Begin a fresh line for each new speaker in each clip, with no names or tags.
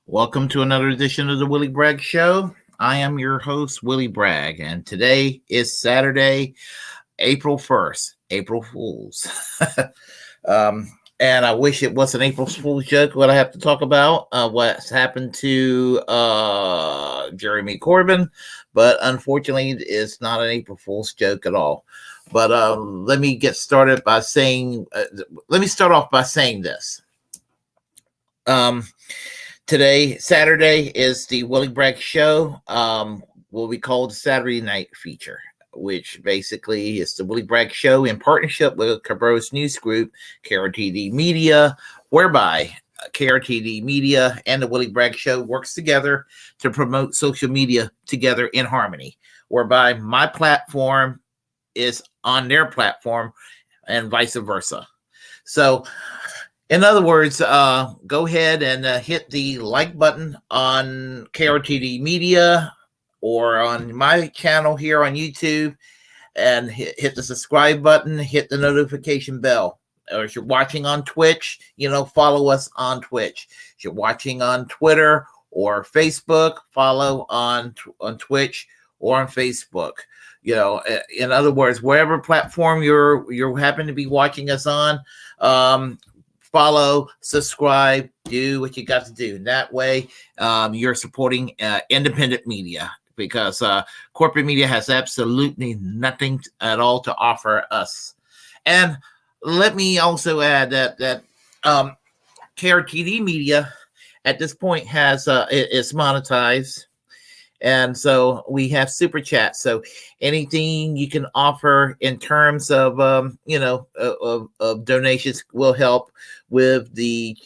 Welcome to another edition of the Willy Bragg Show. I am your host, Willy Bragg, and today is Saturday, April 1st, April Fools. And I wish it was an April Fool's joke, what I have to talk about, what's happened to Jeremy Corbyn, but unfortunately, it's not an April Fool's joke at all. But let me start off by saying this. Today, Saturday, is the Willy Bragg Show, what we call the Saturday Night Feature, which basically is the Willy Bragg Show in partnership with Cabro's News Group, KRTD Media, whereby KRTD Media and the Willy Bragg Show works together to promote social media together in harmony, whereby my platform is on their platform and vice versa. So, in other words, go ahead and hit the like button on KRTD Media or on my channel here on YouTube, and hit the subscribe button, hit the notification bell. Or if you're watching on Twitch, follow us on Twitch. If you're watching on Twitter or Facebook, follow on Twitch or on Facebook. In other words, wherever platform you happen to be watching us on, follow, subscribe, do what you got to do. And that way, you're supporting independent media, because corporate media has absolutely nothing at all to offer us. And let me also add that KRTD Media at this point is monetized. And so we have super chat. So anything you can offer in terms of of donations will help with the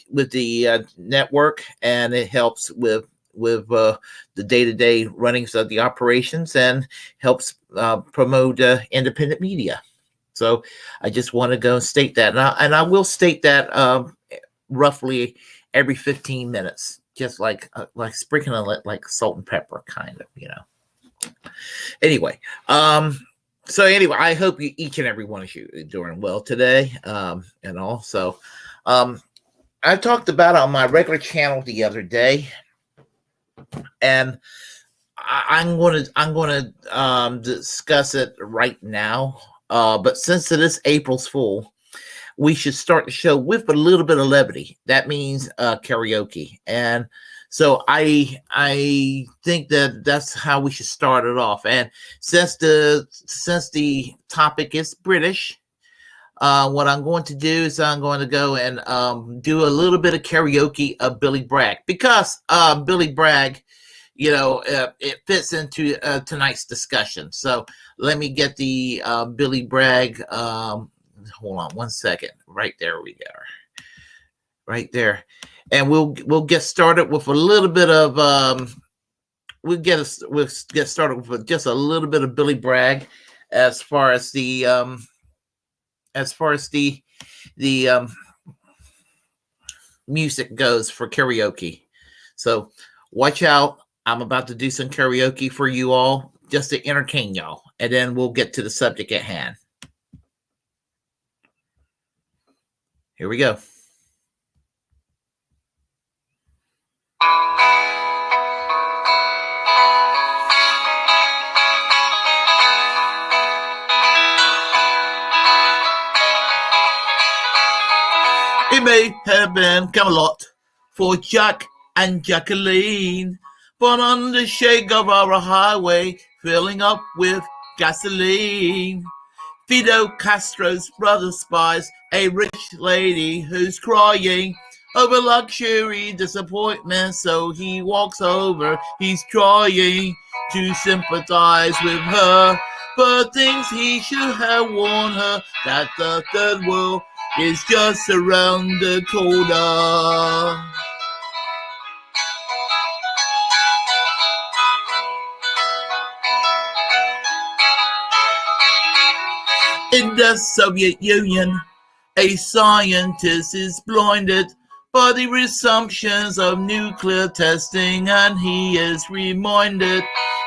network, and it helps with the day-to-day runnings of the operations, and helps promote independent media. So I just want to go state that, and I will state that roughly every 15 minutes. Just like sprinkling like salt and pepper, kind of, Anyway, so anyway, I hope each and every one of you are doing well today, and also, I talked about it on my regular channel the other day, and I'm going to discuss it right now. But since it is April's Fool, we should start the show with a little bit of levity. That means karaoke. And so I think that's how we should start it off. And since the topic is British, what I'm going to do is I'm going to go and do a little bit of karaoke of Willy Bragg, because Willy Bragg, it fits into tonight's discussion. So let me get the Willy Bragg. Hold on one second. Right there we go. Right there. And we'll get started with a little bit of we'll get started with just a little bit of Willy Bragg as far as the music goes for karaoke. So watch out. I'm about to do some karaoke for you all just to entertain y'all, and then we'll get to the subject at hand. Here we go. It may have been Camelot for Jack and Jacqueline, but on the shake of our highway, filling up with gasoline, Fidel Castro's brother spies a rich lady who's crying over luxury disappointment, so he walks over. He's trying to sympathize with her, but thinks he should have warned her that the third world is just around the corner. In the Soviet Union, a scientist is blinded by the resumptions of nuclear testing, and he is reminded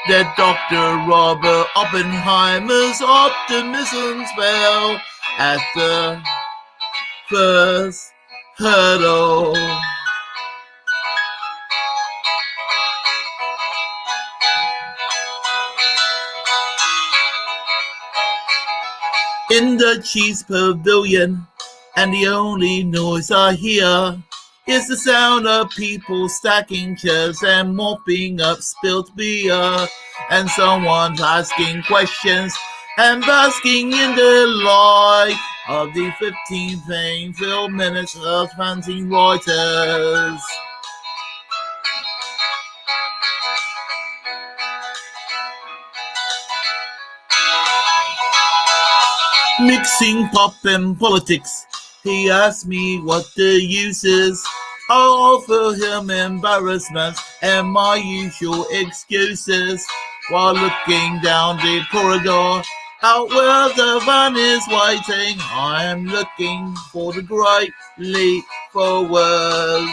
that Dr. Robert Oppenheimer's optimism fell at the first hurdle. in the Chiefs Pavilion, and the only noise I hear is the sound of people stacking chairs and mopping up spilt beer, and someone's asking questions and basking in the light of the 15 pain-filled minutes of fancy Reuters. Mixing pop and politics, he asked me what the use is. I'll offer him embarrassment and my usual excuses, while looking down the corridor out where the van is waiting. I am looking for the great leap forward.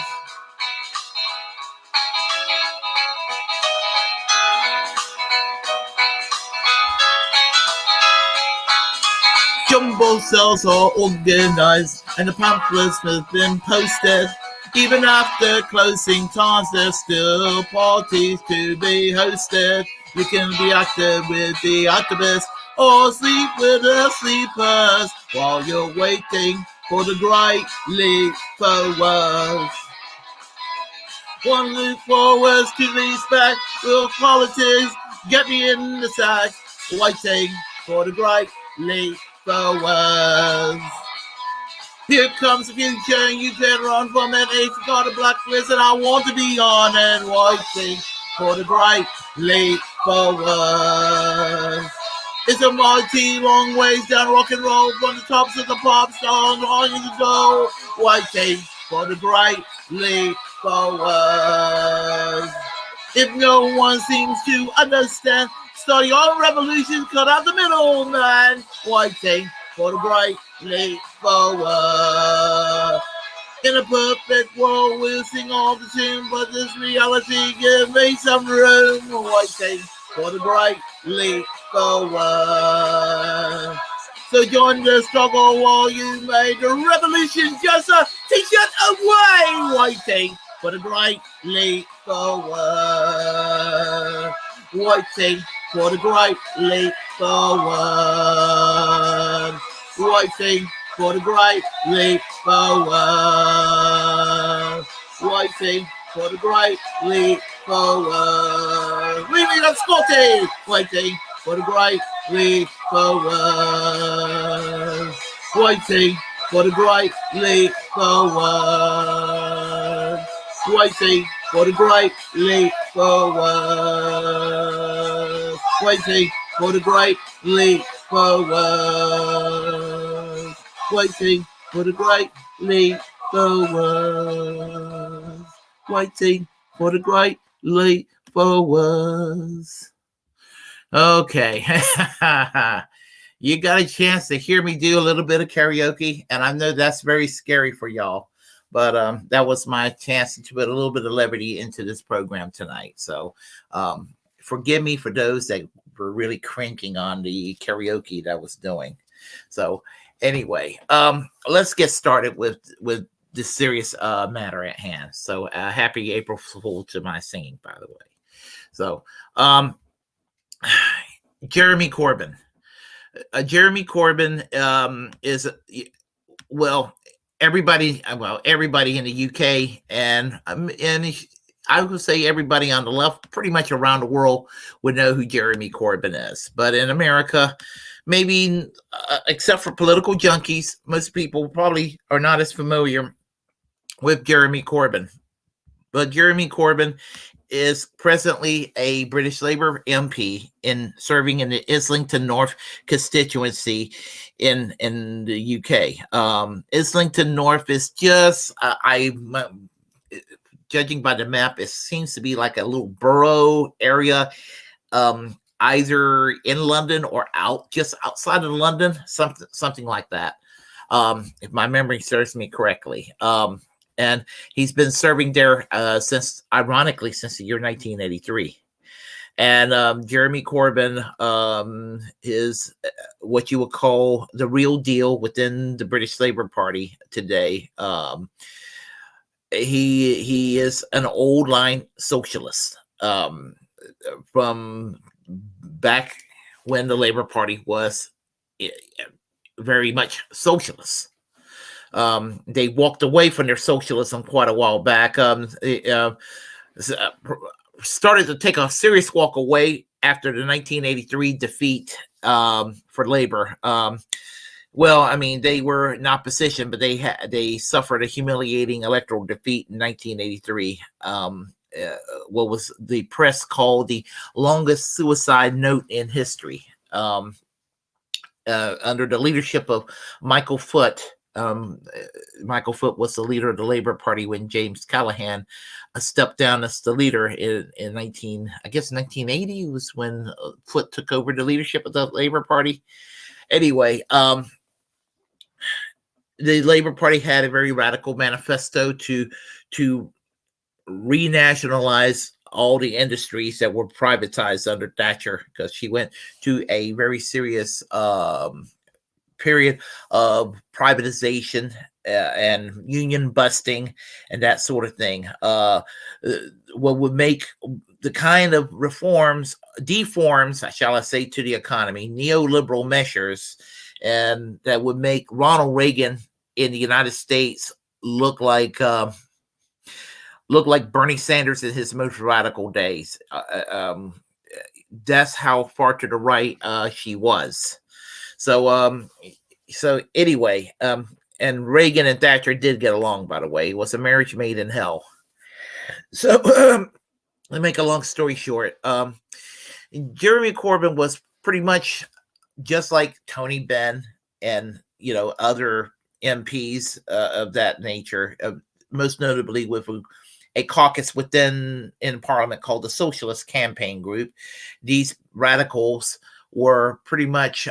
Jumbo cells are organized and the pamphlets have been posted. Even after closing times, there's still parties to be hosted. You can be active with the activists or sleep with the sleepers while you're waiting for the great leap forward. One leap forward, two leaps back. Will politics get me in the sack? Waiting for the great leap forward. Here comes the future, and you can run from it. It's got a blacklist, and I want to be on and waiting for the great leap forward. It's a mighty long ways down rock and roll from the tops of the pop stars on the go, waiting for the great leap forward. If no one seems to understand, start your revolution, cut out the middleman, waiting for the great leap forward. In a perfect world, we'll sing all the tune, but this reality gives me some room, waiting for the great leap forward. So join the struggle while you made the revolution just a t-shirt away, waiting for the great leap forward. Waiting for the great leap forward. Waiting for the great leap forward. Waiting for the great leap forward. Really, that's Scotty. Waiting for the great leap forward. Waiting for the great leap forward. Waiting for the great leap forward. Waiting for the great leap forward. Waiting for the great leap forward. Waiting for the great leap forward. Okay. You got a chance to hear me do a little bit of karaoke, and I know that's very scary for y'all, but that was my chance to put a little bit of levity into this program tonight. So forgive me for those that were really cranking on the karaoke that I was doing. So anyway, let's get started with the serious matter at hand. So happy April Fool to my singing, by the way. So Jeremy Corbyn. Jeremy Corbyn is, well, everybody in the UK and I would say everybody on the left, pretty much around the world, would know who Jeremy Corbyn is. But in America, maybe except for political junkies, most people probably are not as familiar with Jeremy Corbyn. But Jeremy Corbyn is presently a British Labour MP serving in the Islington North Constituency in the UK. Islington North is just, judging by the map, it seems to be like a little borough area, either in London or just outside of London, something like that, if my memory serves me correctly. And he's been serving there since the year 1983. And Jeremy Corbyn is what you would call the real deal within the British Labour Party today. He is an old line socialist from back when the Labour Party was very much socialists. They walked away from their socialism quite a while back. Started to take a serious walk away after the 1983 defeat for Labor. Well, I mean, they were in opposition, but they suffered a humiliating electoral defeat in 1983. What was the press called the longest suicide note in history. Under the leadership of Michael Foot. Michael Foot was the leader of the Labour Party when James Callaghan stepped down as the leader in 1980 was when Foot took over the leadership of the Labour Party. Anyway, the Labour Party had a very radical manifesto to renationalize all the industries that were privatized under Thatcher, because she went to a very serious period of privatization and union busting and that sort of thing. What would make the kind of deforms, shall I say, to the economy, neoliberal measures, and that would make Ronald Reagan in the United States look like Bernie Sanders in his most radical days. That's how far to the right she was. So anyway, and Reagan and Thatcher did get along, by the way. It was a marriage made in hell. So to make a long story short, Jeremy Corbyn was pretty much just like Tony Benn and, other MPs of that nature, most notably with a caucus in Parliament called the Socialist Campaign Group. These radicals were pretty much,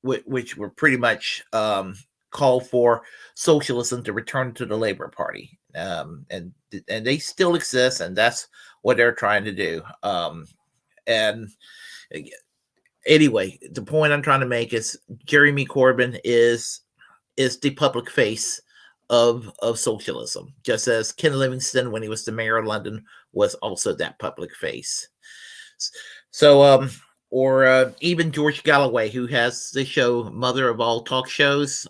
which were pretty much called for socialism to return to the Labour Party, and they still exist, and that's what they're trying to do. And anyway, the point I'm trying to make is Jeremy Corbyn is the public face of socialism, just as Ken Livingstone, when he was the mayor of London, was also that public face. So, or even George Galloway, who has the show Mother of All Talk Shows.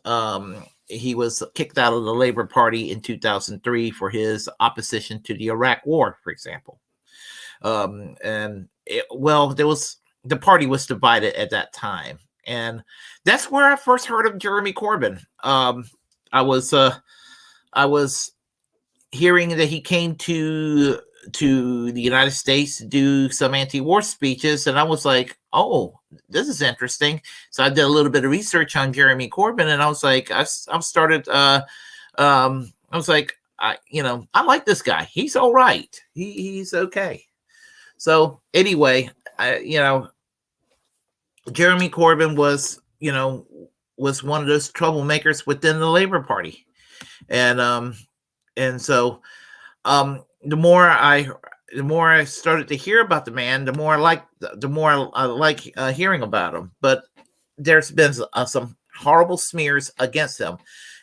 He was kicked out of the Labour Party in 2003 for his opposition to the Iraq War, for example. The party was divided at that time, and that's where I first heard of Jeremy Corbyn. I was hearing that he came to the United States to do some anti-war speeches, and I was like, oh, this is interesting. So I did a little bit of research on Jeremy Corbyn, and I was like, I like this guy. He's all right. He's okay. So anyway, Jeremy Corbyn was one of those troublemakers within the Labour Party, and so the more I started to hear about the man, the more I like hearing about him. But there's been some horrible smears against him,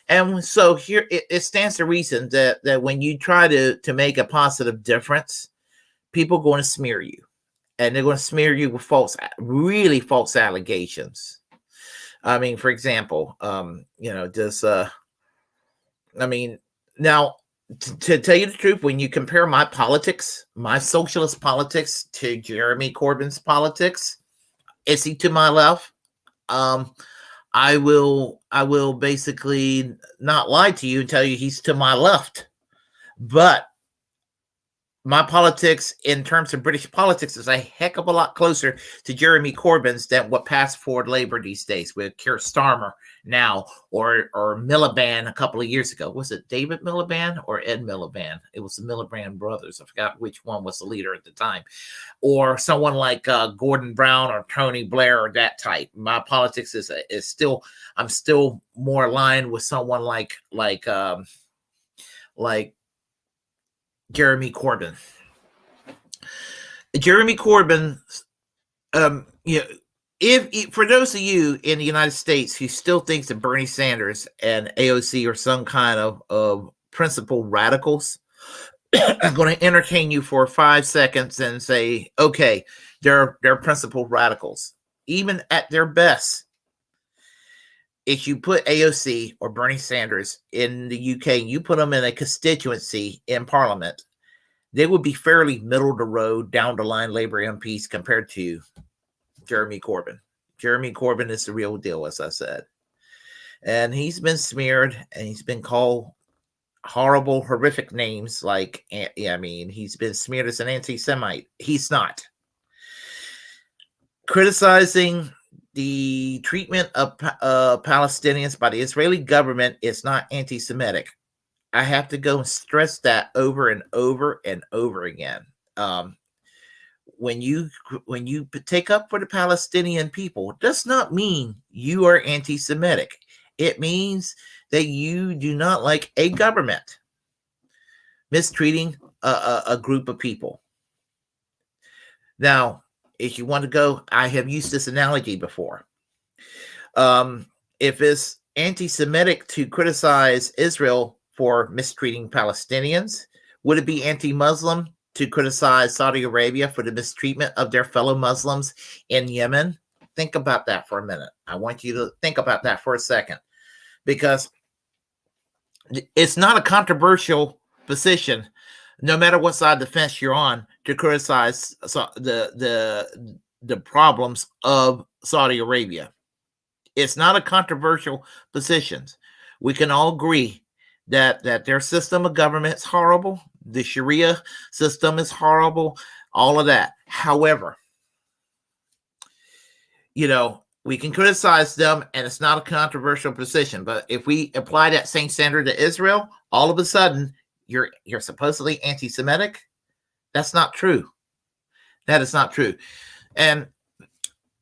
and so here it stands to reason that when you try to make a positive difference, people are going to smear you, and they're going to smear you with really false allegations. I mean, for example, now. To tell you the truth, when you compare my politics, my socialist politics, to Jeremy Corbyn's politics, is he to my left? I will basically not lie to you and tell you he's to my left. But my politics, in terms of British politics, is a heck of a lot closer to Jeremy Corbyn's than what passed forward Labour these days with Keir Starmer now, or Miliband a couple of years ago. Was it David Miliband or Ed Miliband? It was the Miliband brothers. I forgot which one was the leader at the time. Or someone like Gordon Brown or Tony Blair or that type. My politics is still, I'm still more aligned with someone like Jeremy Corbyn. Jeremy Corbyn, if for those of you in the United States who still thinks that Bernie Sanders and AOC are some kind of principled radicals, I'm going to entertain you for 5 seconds and say, okay, they're principled radicals. Even at their best, if you put AOC or Bernie Sanders in the UK and you put them in a constituency in Parliament, they would be fairly middle of the road, down the line Labour MPs compared to Jeremy Corbyn. Jeremy Corbyn is the real deal, as I said. And he's been smeared and he's been called horrible, horrific names. Like, I mean, he's been smeared as an anti-Semite. He's not. Criticizing the treatment of Palestinians by the Israeli government is not anti-Semitic. I have to go and stress that over and over and over again. When you take up for the Palestinian people, it does not mean you are anti-Semitic. It means that you do not like a government mistreating a group of people. Now, if you want to go, I have used this analogy before. If it's anti-Semitic to criticize Israel for mistreating Palestinians, would it be anti-Muslim to criticize Saudi Arabia for the mistreatment of their fellow Muslims in Yemen? Think about that for a minute. I want you to think about that for a second, because it's not a controversial position, no matter what side of the fence you're on, to criticize the problems of Saudi Arabia. It's not a controversial position. We can all agree that their system of government is horrible. The Sharia system is horrible. All of that. However, we can criticize them, and it's not a controversial position. But if we apply that same standard to Israel, all of a sudden you're supposedly anti-Semitic. That's not true. That is not true. And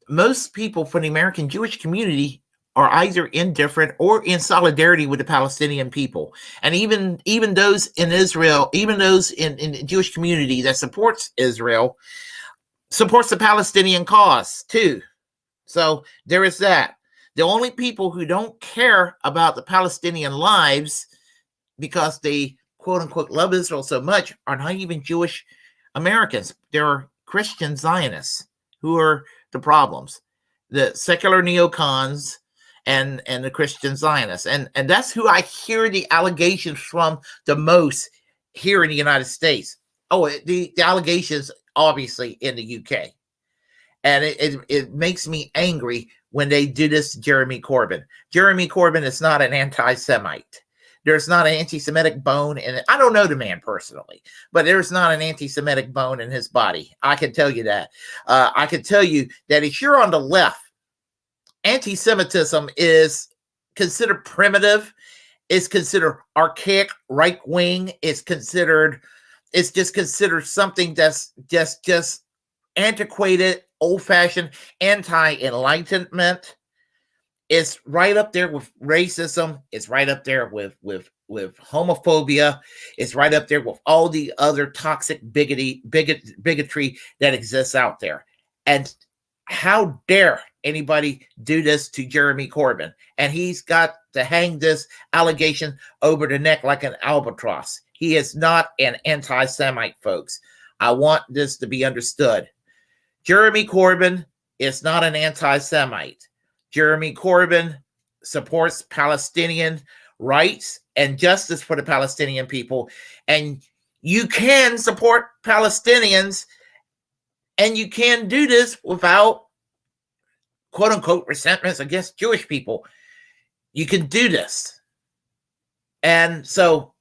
most people from the American Jewish community are either indifferent or in solidarity with the Palestinian people. And even those in Israel, even those in the Jewish community that supports Israel, supports the Palestinian cause too. So there is that. The only people who don't care about the Palestinian lives because they quote unquote love Israel so much are not even Jewish Americans. There are Christian Zionists who are the problems. The secular neocons and the Christian Zionists. And that's who I hear the allegations from the most here in the United States. Oh, the allegations obviously in the UK. And it makes me angry when they do this to Jeremy Corbyn. Jeremy Corbyn is not an anti-Semite. There's not an anti-Semitic bone in it. I don't know the man personally, but there's not an anti-Semitic bone in his body. I can tell you that. I can tell you that if you're on the left, anti-Semitism is considered primitive. It's considered archaic, right-wing. It's just considered something that's just antiquated, old-fashioned, anti-enlightenment. It's right up there with racism. It's right up there with homophobia. It's right up there with all the other toxic bigotry that exists out there. And how dare anybody do this to Jeremy Corbyn? And he's got to hang this allegation over the neck like an albatross. He is not an anti-Semite, folks. I want this to be understood. Jeremy Corbyn is not an anti-Semite. Jeremy Corbyn supports Palestinian rights and justice for the Palestinian people. And you can support Palestinians, and you can do this without quote unquote resentments against Jewish people. You can do this. And so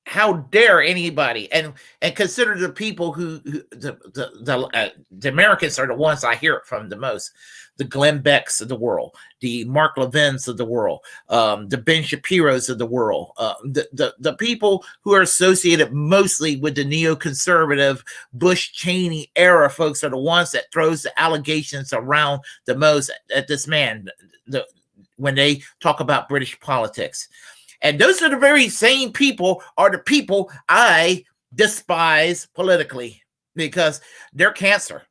how dare anybody, and consider the people who the Americans are the ones I hear it from the most, the Glenn Becks of the world, the Mark Levins of the world, the Ben Shapiros of the world, the people who are associated mostly with the neoconservative Bush Cheney era folks are the ones that throws the allegations around the most at this man when they talk about British politics. And those are the very same people are the people I despise politically because they're cancer.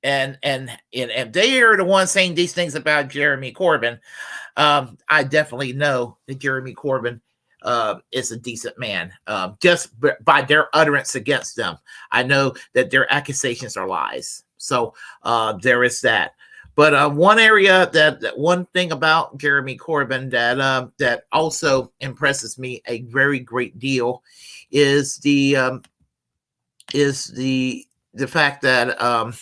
And they are the ones saying these things about Jeremy Corbyn. I definitely know that Jeremy Corbyn is a decent man, just by their utterance against them. I know that their accusations are lies. So there is that. But one area that one thing about Jeremy Corbyn that also impresses me a very great deal is the fact that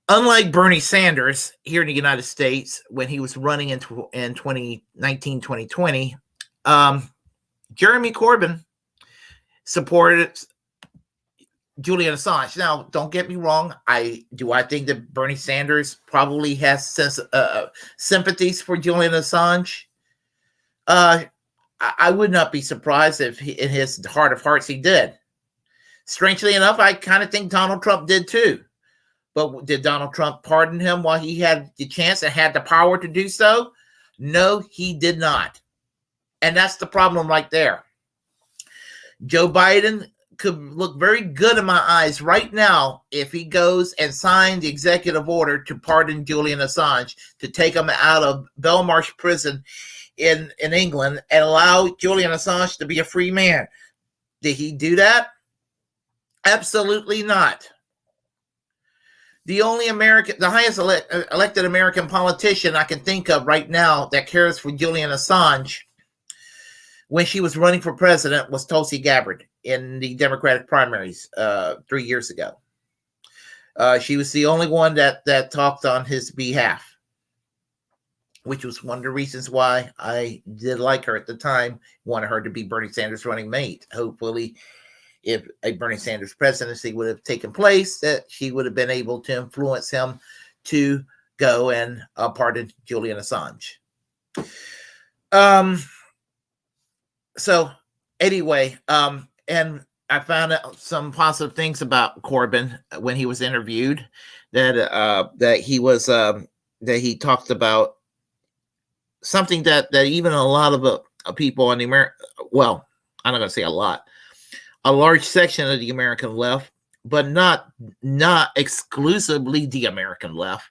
unlike Bernie Sanders here in the United States when he was running in 2019, 2020, Jeremy Corbyn supported Julian Assange. Now, don't get me wrong. I think that Bernie Sanders probably has sympathies for Julian Assange. I would not be surprised if in his heart of hearts he did. Strangely enough, I kind of think Donald Trump did too. But did Donald Trump pardon him while he had the chance and had the power to do so? No, he did not. And that's the problem right there. Joe Biden could look very good in my eyes right now if he goes and signs the executive order to pardon Julian Assange, to take him out of Belmarsh prison in England and allow Julian Assange to be a free man. Did he do that? Absolutely not. The highest elected American politician I can think of right now that cares for Julian Assange when she was running for president was Tulsi Gabbard in the Democratic primaries 3 years ago. She was the only one that talked on his behalf, which was one of the reasons why I did like her at the time, wanted her to be Bernie Sanders' running mate. Hopefully, if a Bernie Sanders presidency would have taken place, that she would have been able to influence him to go and pardon Julian Assange. So anyway, and I found out some positive things about Corbyn when he was interviewed, that he talked about something that even a lot of people on the well, I'm not going to say a lot, a large section of the American left, but not exclusively the American left,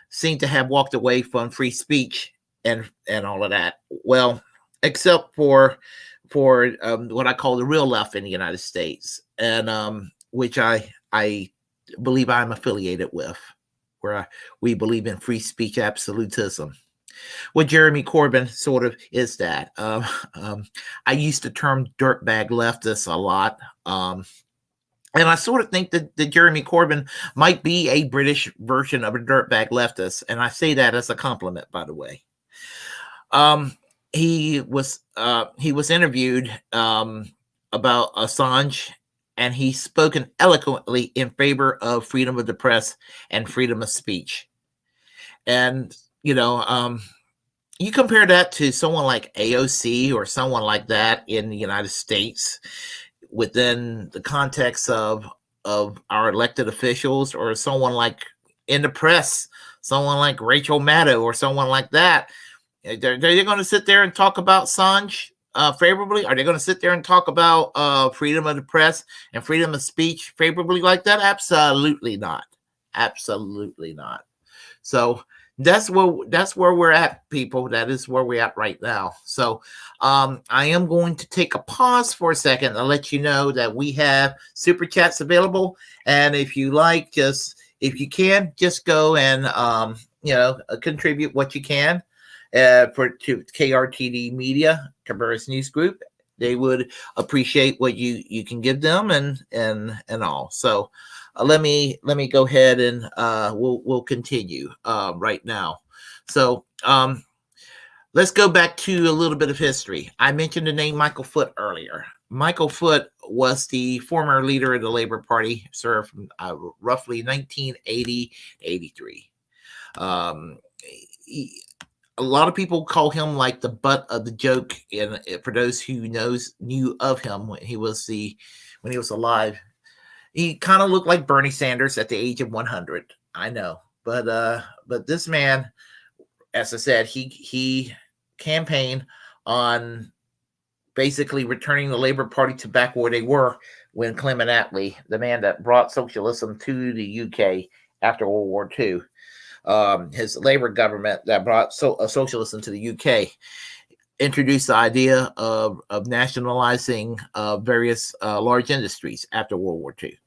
seem to have walked away from free speech and all of that. Well, except for what I call the real left in the United States, and which I believe I'm affiliated with, where we believe in free speech absolutism. Well, Jeremy Corbyn sort of is that. I used the term dirtbag leftist a lot. And I sort of think that Jeremy Corbyn might be a British version of a dirtbag leftist. And I say that as a compliment, by the way. He was interviewed about Assange, and he's spoken eloquently in favor of freedom of the press and freedom of speech. And you compare that to someone like AOC or someone like that in the United States within the context of our elected officials, or someone like in the press, someone like Rachel Maddow or someone like that. They're going to sit there and talk about Assange favorably? Are they going to sit there and talk about freedom of the press and freedom of speech favorably like that? Absolutely not. Absolutely not. So that's where we're at, people. That is where we're at right now. So I am going to take a pause for a second and let you know that we have super chats available. And if you like, if you can, just go and contribute what you can to KRTD Media, Cabarrus News Group. They would appreciate what you can give them and all. So let me go ahead and we'll continue right now. So let's go back to a little bit of history. I mentioned the name Michael Foot earlier. Michael Foot was the former leader of the Labour Party, served from roughly 1980 to 83. A lot of people call him like the butt of the joke, and for those who knew of him when he was alive. He kind of looked like Bernie Sanders at the age of 100. I know, but this man, as I said, he campaigned on basically returning the Labour Party to back where they were when Clement Attlee, the man that brought socialism to the UK after World War II, his Labour government that brought socialism to the UK, introduced the idea of nationalizing various large industries after World War II.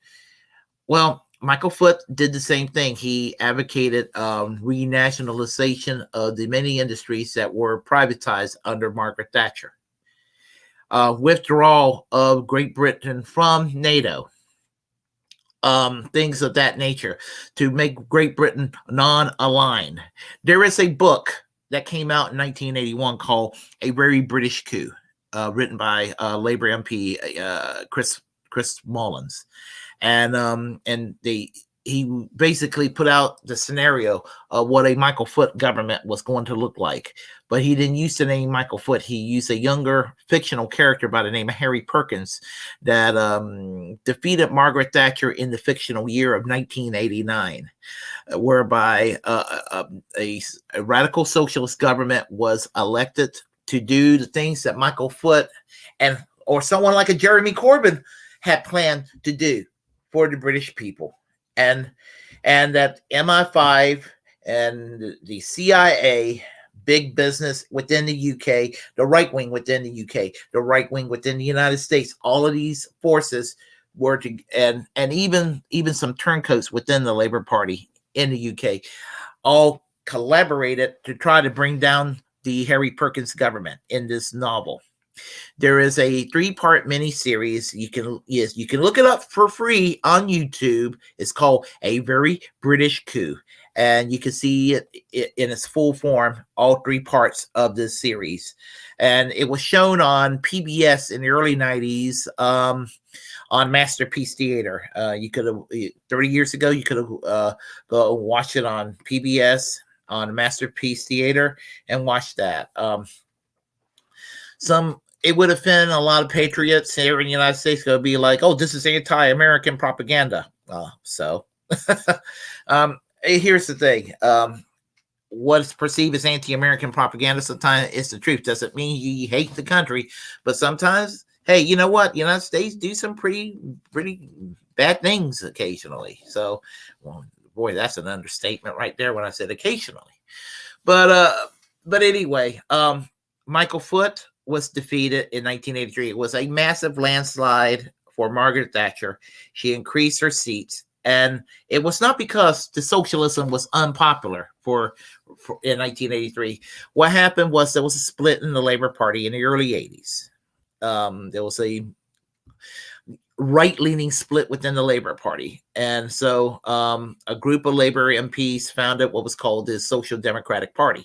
Well, Michael Foot did the same thing. He advocated renationalization of the many industries that were privatized under Margaret Thatcher. Withdrawal of Great Britain from NATO, things of that nature to make Great Britain non-aligned. There is a book that came out in 1981 called A Very British Coup, written by Labour MP Chris Mullins, and he basically put out the scenario of what a Michael Foot government was going to look like. But he didn't use the name Michael Foot. He used a younger fictional character by the name of Harry Perkins that defeated Margaret Thatcher in the fictional year of 1989, whereby a radical socialist government was elected to do the things that Michael Foot or someone like a Jeremy Corbyn had planned to do for the British people. And that MI5 and the CIA, big business within the UK, the right wing within the UK, the right wing within the United States, all of these forces were to, and even some turncoats within the Labour Party in the UK, all collaborated to try to bring down the Harry Perkins government in this novel. There is a 3-part miniseries. You can look it up for free on YouTube. It's called A Very British Coup, and you can see it in its full form, all 3 parts of this series. And it was shown on PBS in the early 90s on Masterpiece Theater. You could have 30 years ago. You could have go watch it on PBS on Masterpiece Theater and watch that. It would offend a lot of patriots here in the United States. Going to be like, oh, this is anti-American propaganda. Here's the thing. What's perceived as anti-American propaganda sometimes it's the truth. Doesn't mean you hate the country, but sometimes, hey, you know what? The United States do some pretty bad things occasionally. So, well, boy, that's an understatement right there when I said occasionally. But anyway, Michael Foot was defeated in 1983. It was a massive landslide for Margaret Thatcher. She increased her seats, and it was not because the socialism was unpopular for in 1983. What happened was there was a split in the Labour Party in the early 80s. There was a right-leaning split within the Labour Party, and so a group of Labour MPs founded what was called the Social Democratic Party.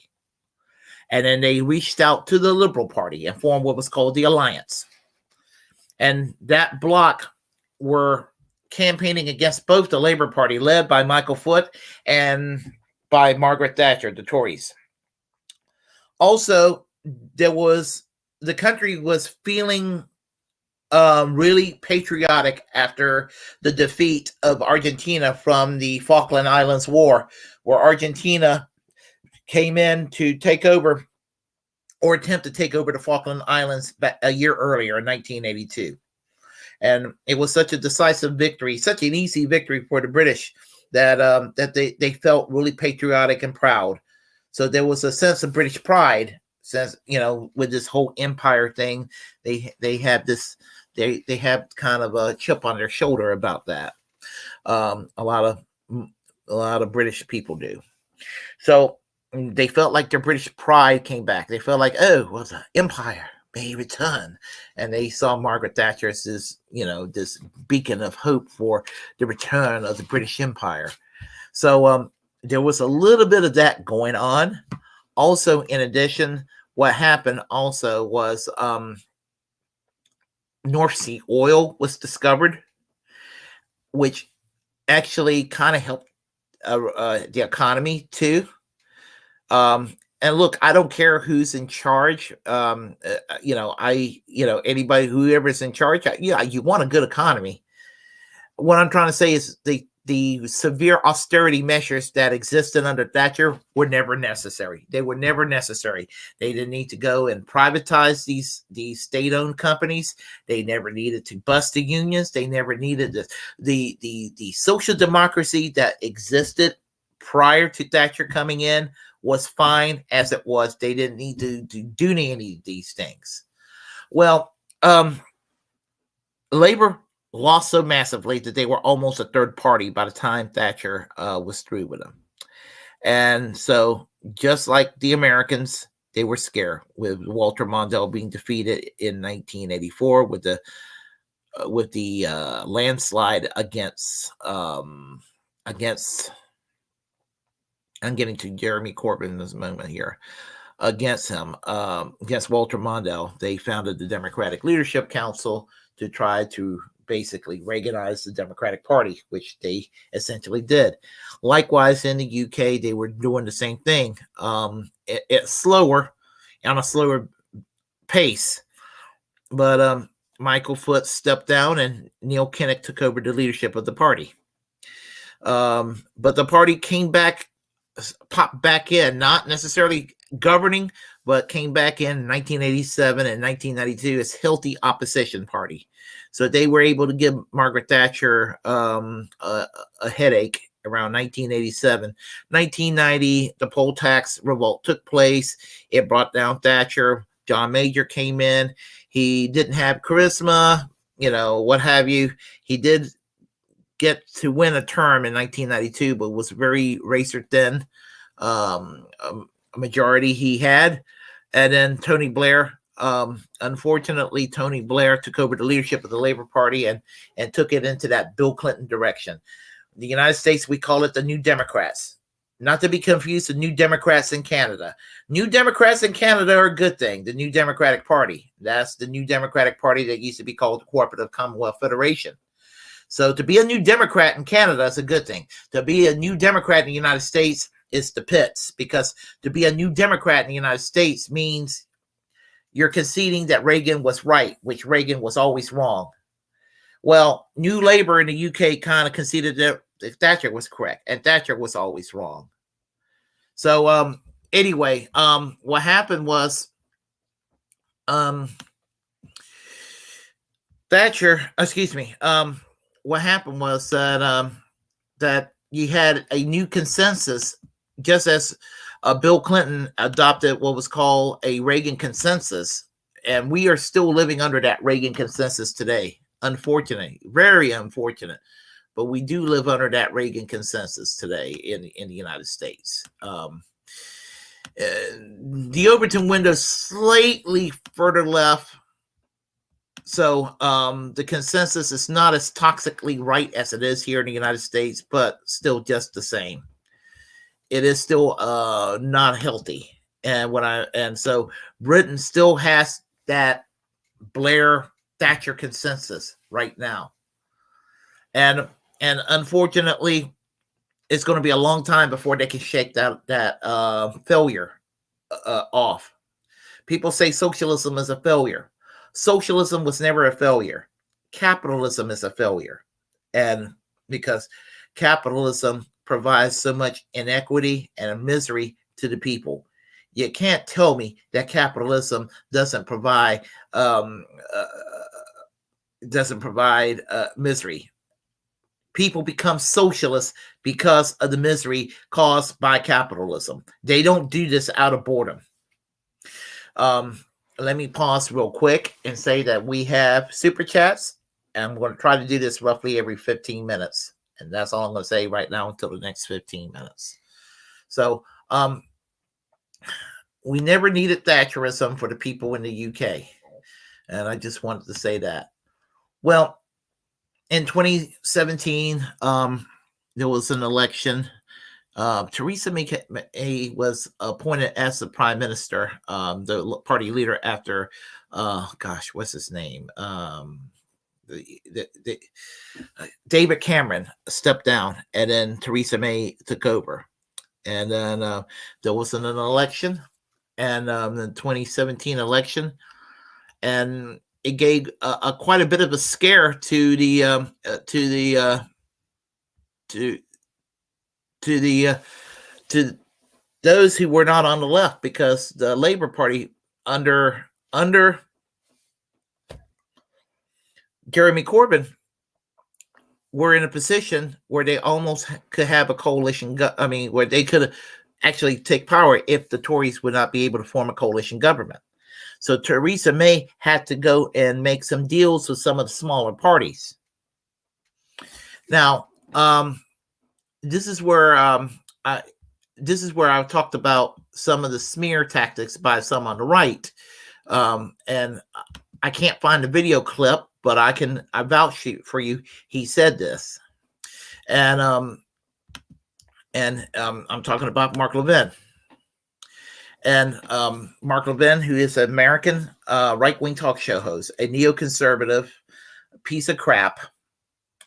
And then they reached out to the Liberal Party and formed what was called the Alliance. And that bloc were campaigning against both the Labour Party, led by Michael Foot, and by Margaret Thatcher, the Tories. Also, the country was feeling really patriotic after the defeat of Argentina from the Falkland Islands War, where Argentina came in to take over or attempt to take over the Falkland Islands a year earlier in 1982. And it was such a decisive victory, such an easy victory for the British that they felt really patriotic and proud. So there was a sense of British pride, since, with this whole empire thing, they had this, they had kind of a chip on their shoulder about that. A lot of British people do. So they felt like their British pride came back. They felt like, oh, well, the empire may return. And they saw Margaret Thatcher as this, this beacon of hope for the return of the British Empire. So there was a little bit of that going on. Also, in addition, what happened also was North Sea oil was discovered, which actually kind of helped the economy too. And look, I don't care who's in charge. Anybody, whoever's in charge, you want a good economy. What I'm trying to say is the severe austerity measures that existed under Thatcher were never necessary. They were never necessary. They didn't need to go and privatize these state-owned companies. They never needed to bust the unions. They never needed the social democracy that existed prior to Thatcher coming in was fine as it was. They didn't need to do any of these things. Well, Labor lost so massively that they were almost a third party by the time Thatcher was through with them. And so, just like the Americans, they were scared with Walter Mondale being defeated in 1984 with the landslide against I'm getting to Jeremy Corbyn in this moment here. Against him, against Walter Mondale, they founded the Democratic Leadership Council to try to basically Reaganize the Democratic Party, which they essentially did. Likewise, in the UK, they were doing the same thing. It's slower, on a slower pace. But Michael Foot stepped down and Neil Kinnock took over the leadership of the party. But the party popped back in, not necessarily governing, but came back in 1987 and 1992 as healthy opposition party. So they were able to give Margaret Thatcher a headache around 1987. 1990, the poll tax revolt took place. It brought down Thatcher. John Major came in. He didn't have charisma, what have you. He did get to win a term in 1992, but was very razor thin. A majority he had. And then Tony Blair, unfortunately, Tony Blair took over the leadership of the Labour Party and took it into that Bill Clinton direction. In the United States, we call it the New Democrats. Not to be confused with New Democrats in Canada. New Democrats in Canada are a good thing. The New Democratic Party. That's the New Democratic Party that used to be called the Cooperative Commonwealth Federation. So to be a New Democrat in Canada is a good thing. To be a New Democrat in the United States is the pits, because to be a New Democrat in the United States means you're conceding that Reagan was right, which Reagan was always wrong. Well, New Labour in the UK kind of conceded that Thatcher was correct, and Thatcher was always wrong. So anyway, what happened was what happened was that you had a new consensus, just as Bill Clinton adopted what was called a Reagan consensus, and we are still living under that Reagan consensus today. Unfortunately, very unfortunate, but we do live under that Reagan consensus today in the United States. The Overton window slightly further left, so the consensus is not as toxically right as it is here in the United States, but still just the same. It is still not healthy, and so Britain still has that Blair Thatcher consensus right now, and unfortunately, it's going to be a long time before they can shake that failure off. People say socialism is a failure. Socialism was never a failure. Capitalism is a failure, and because capitalism provides so much inequity and misery to the people. You can't tell me that capitalism doesn't provide misery. People become socialists because of the misery caused by capitalism. They don't do this out of boredom. Let me pause real quick and say that we have super chats, and I'm going to try to do this roughly every 15 minutes. And that's all I'm going to say right now until the next 15 minutes. So we never needed Thatcherism for the people in the UK. And I just wanted to say that. Well, in 2017, there was an election. Theresa May was appointed as the prime minister, the party leader after, what's his name? David Cameron stepped down, and then Theresa May took over. And then there was an election, and the 2017 election, and it gave quite a bit of a scare to those who were not on the left, because the Labour Party under Jeremy Corbyn were in a position where they almost could have a coalition. Where they could actually take power if the Tories would not be able to form a coalition government. So Theresa May had to go and make some deals with some of the smaller parties. Now, this is where I've talked about some of the smear tactics by some on the right, and I can't find the video clip, but I vouch for you. He said this, and I'm talking about Mark Levin. And Mark Levin, who is an American right-wing talk show host, a neoconservative piece of crap.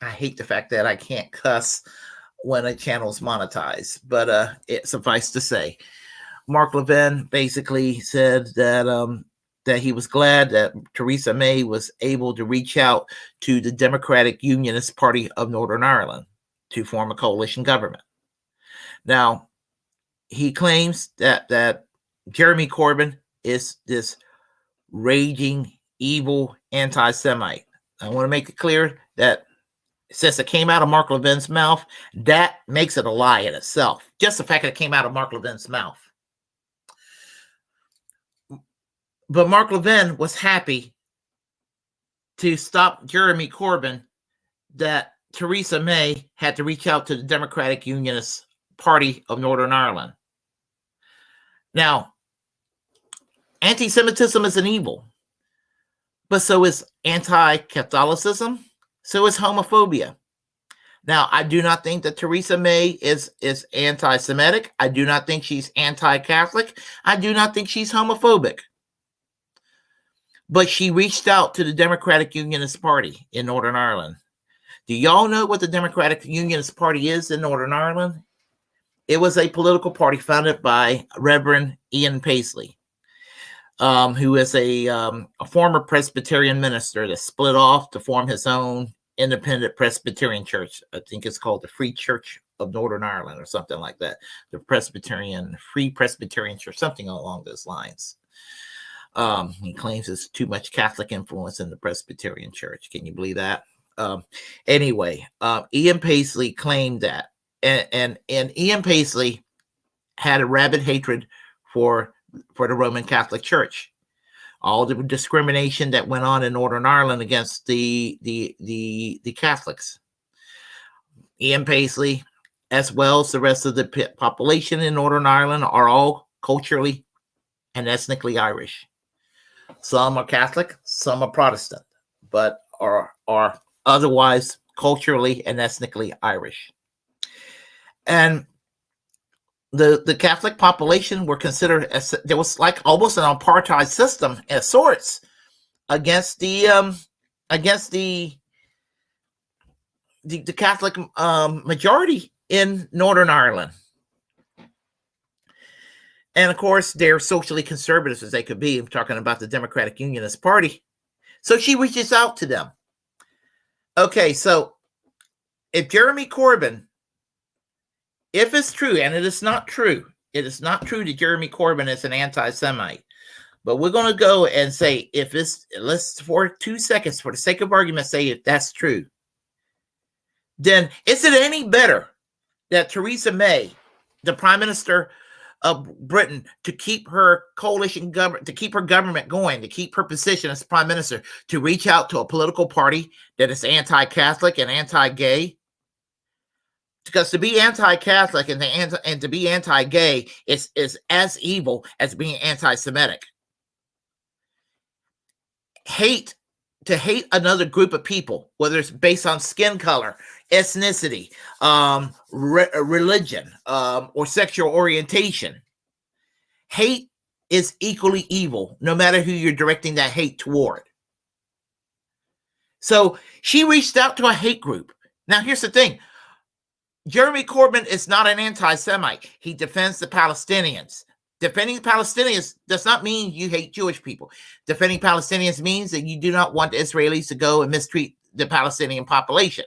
I hate the fact that I can't cuss when a channel's monetized, but it suffice to say, Mark Levin basically said that that he was glad that Theresa May was able to reach out to the Democratic Unionist Party of Northern Ireland to form a coalition government. Now, he claims that Jeremy Corbyn is this raging, evil anti-Semite. I want to make it clear that since it came out of Mark Levin's mouth, that makes it a lie in itself. Just the fact that it came out of Mark Levin's mouth. But Mark Levin was happy to stop Jeremy Corbyn that Theresa May had to reach out to the Democratic Unionist Party of Northern Ireland. Now, anti-Semitism is an evil, but so is anti-Catholicism, so is homophobia. Now, I do not think that Theresa May is anti-Semitic. I do not think she's anti-Catholic. I do not think she's homophobic. But she reached out to the Democratic Unionist Party in Northern Ireland. Do y'all know what the Democratic Unionist Party is in Northern Ireland? It was a political party founded by Reverend Ian Paisley, who is a former Presbyterian minister that split off to form his own independent Presbyterian church. I think it's called the Free Church of Northern Ireland or something like that. The Free Presbyterian Church, something along those lines. He claims there's too much Catholic influence in the Presbyterian church. Can you believe that? Anyway, Ian Paisley claimed that. And Ian Paisley had a rabid hatred for the Roman Catholic Church. All the discrimination that went on in Northern Ireland against the Catholics. Ian Paisley, as well as the rest of the population in Northern Ireland, are all culturally and ethnically Irish. Some are Catholic, some are Protestant, but are otherwise culturally and ethnically Irish. And the Catholic population were considered as there was like almost an apartheid system of sorts against the Catholic majority in Northern Ireland. And of course, they're socially conservative as they could be. I'm talking about the Democratic Unionist Party. So she reaches out to them. Okay, so if Jeremy Corbyn, if it's true, and it is not true that Jeremy Corbyn is an anti-Semite, but we're going to go and say let's for 2 seconds, for the sake of argument, say if that's true, then is it any better that Theresa May, the Prime Minister of Britain, to keep her coalition government, to keep her government going, to keep her position as Prime Minister, to reach out to a political party that is anti-Catholic and anti-gay? Because to be anti-Catholic and to be anti-gay is as evil as being anti-Semitic. To hate another group of people, whether it's based on skin color, ethnicity, religion, or sexual orientation. Hate is equally evil, no matter who you're directing that hate toward. So she reached out to a hate group. Now, here's the thing. Jeremy Corbyn is not an anti-Semite. He defends the Palestinians. Defending Palestinians does not mean you hate Jewish people. Defending Palestinians means that you do not want the Israelis to go and mistreat the Palestinian population.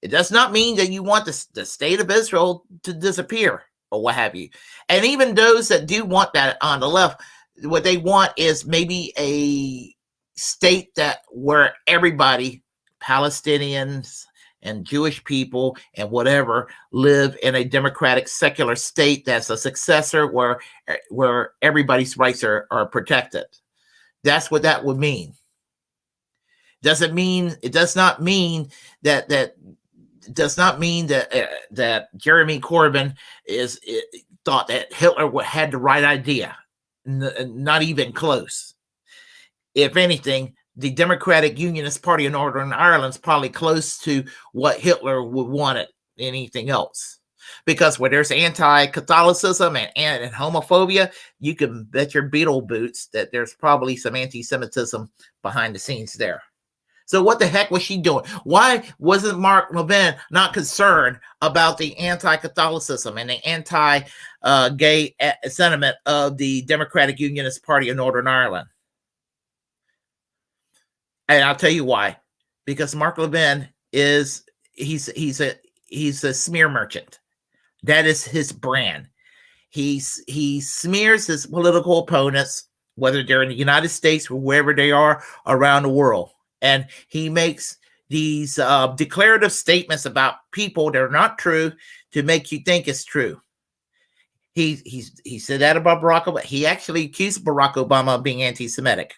It does not mean that you want the state of Israel to disappear or what have you. And even those that do want that on the left, what they want is maybe a state where everybody, Palestinians and Jewish people and whatever, live in a democratic secular state that's a successor where everybody's rights are protected. That's what that would mean. Doesn't mean it does not mean that that Jeremy Corbyn thought that Hitler had the right idea. Not even close. If anything, the Democratic Unionist Party in Northern Ireland is probably close to what Hitler would want it, anything else. Because where there's anti-Catholicism and homophobia, you can bet your beetle boots that there's probably some anti-Semitism behind the scenes there. So what the heck was she doing? Why wasn't Mark Le Pen not concerned about the anti-Catholicism and the anti-gay sentiment of the Democratic Unionist Party in Northern Ireland? And I'll tell you why. Because Mark Le Pen he's a smear merchant. That is his brand. He smears his political opponents, whether they're in the United States or wherever they are around the world. And he makes these declarative statements about people that are not true to make you think it's true. He said that about Barack Obama. He actually accused Barack Obama of being anti-Semitic.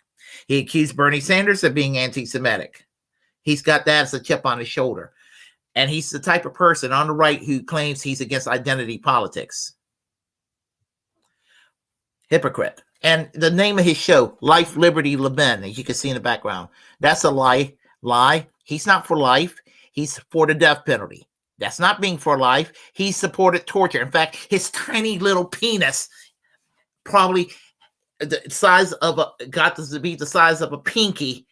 He accused Bernie Sanders of being anti-Semitic. He's got that as a chip on his shoulder. And he's the type of person on the right who claims he's against identity politics. Hypocrite. And the name of his show, Life, Liberty, Le Pen, as you can see in the background, that's a lie. He's not for life. He's for the death penalty. That's not being for life. He supported torture. In fact, his tiny little penis probably the size of got to be the size of a pinky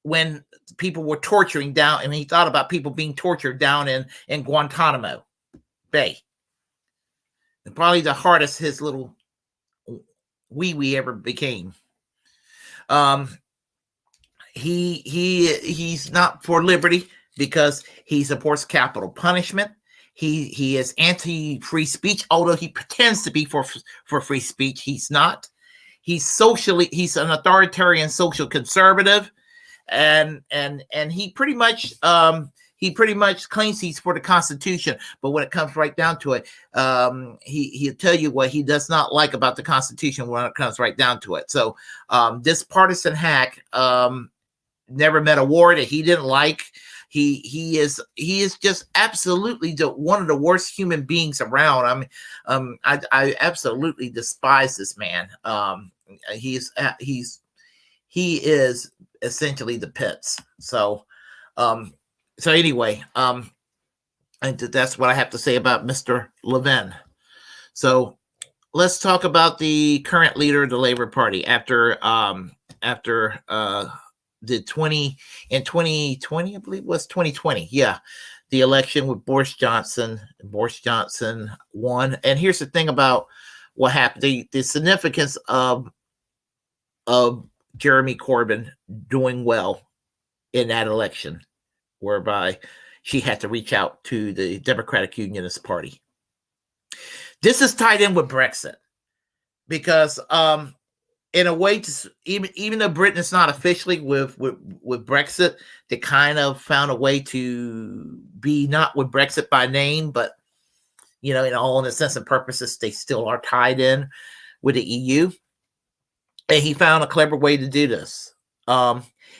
when people were torturing down, and he thought about people being tortured down in Guantanamo Bay. And probably the hardest his little wee ever became. He's not for liberty because he supports capital punishment. He is anti-free speech, although he pretends to be for free speech. He's not. He's an authoritarian social conservative, and he pretty much claims he's for the Constitution, but when it comes right down to it, he'll tell you what he does not like about the Constitution when it comes right down to it. So this partisan hack never met a war that he didn't like. He is just absolutely one of the worst human beings around. I mean, I absolutely despise this man. He is essentially the pits. So anyway, and that's what I have to say about Mr. Le Pen. So let's talk about the current leader of the Labour Party after the 2020, I believe it was 2020. Yeah. The election with Boris Johnson. Boris Johnson won. And here's the thing about what happened. The significance of Jeremy Corbyn doing well in that election, whereby she had to reach out to the Democratic Unionist Party. This is tied in with Brexit because in a way, even though Britain is not officially with Brexit, they kind of found a way to be not with Brexit by name, but in all intents and purposes, they still are tied in with the EU. And he found a clever way to do this.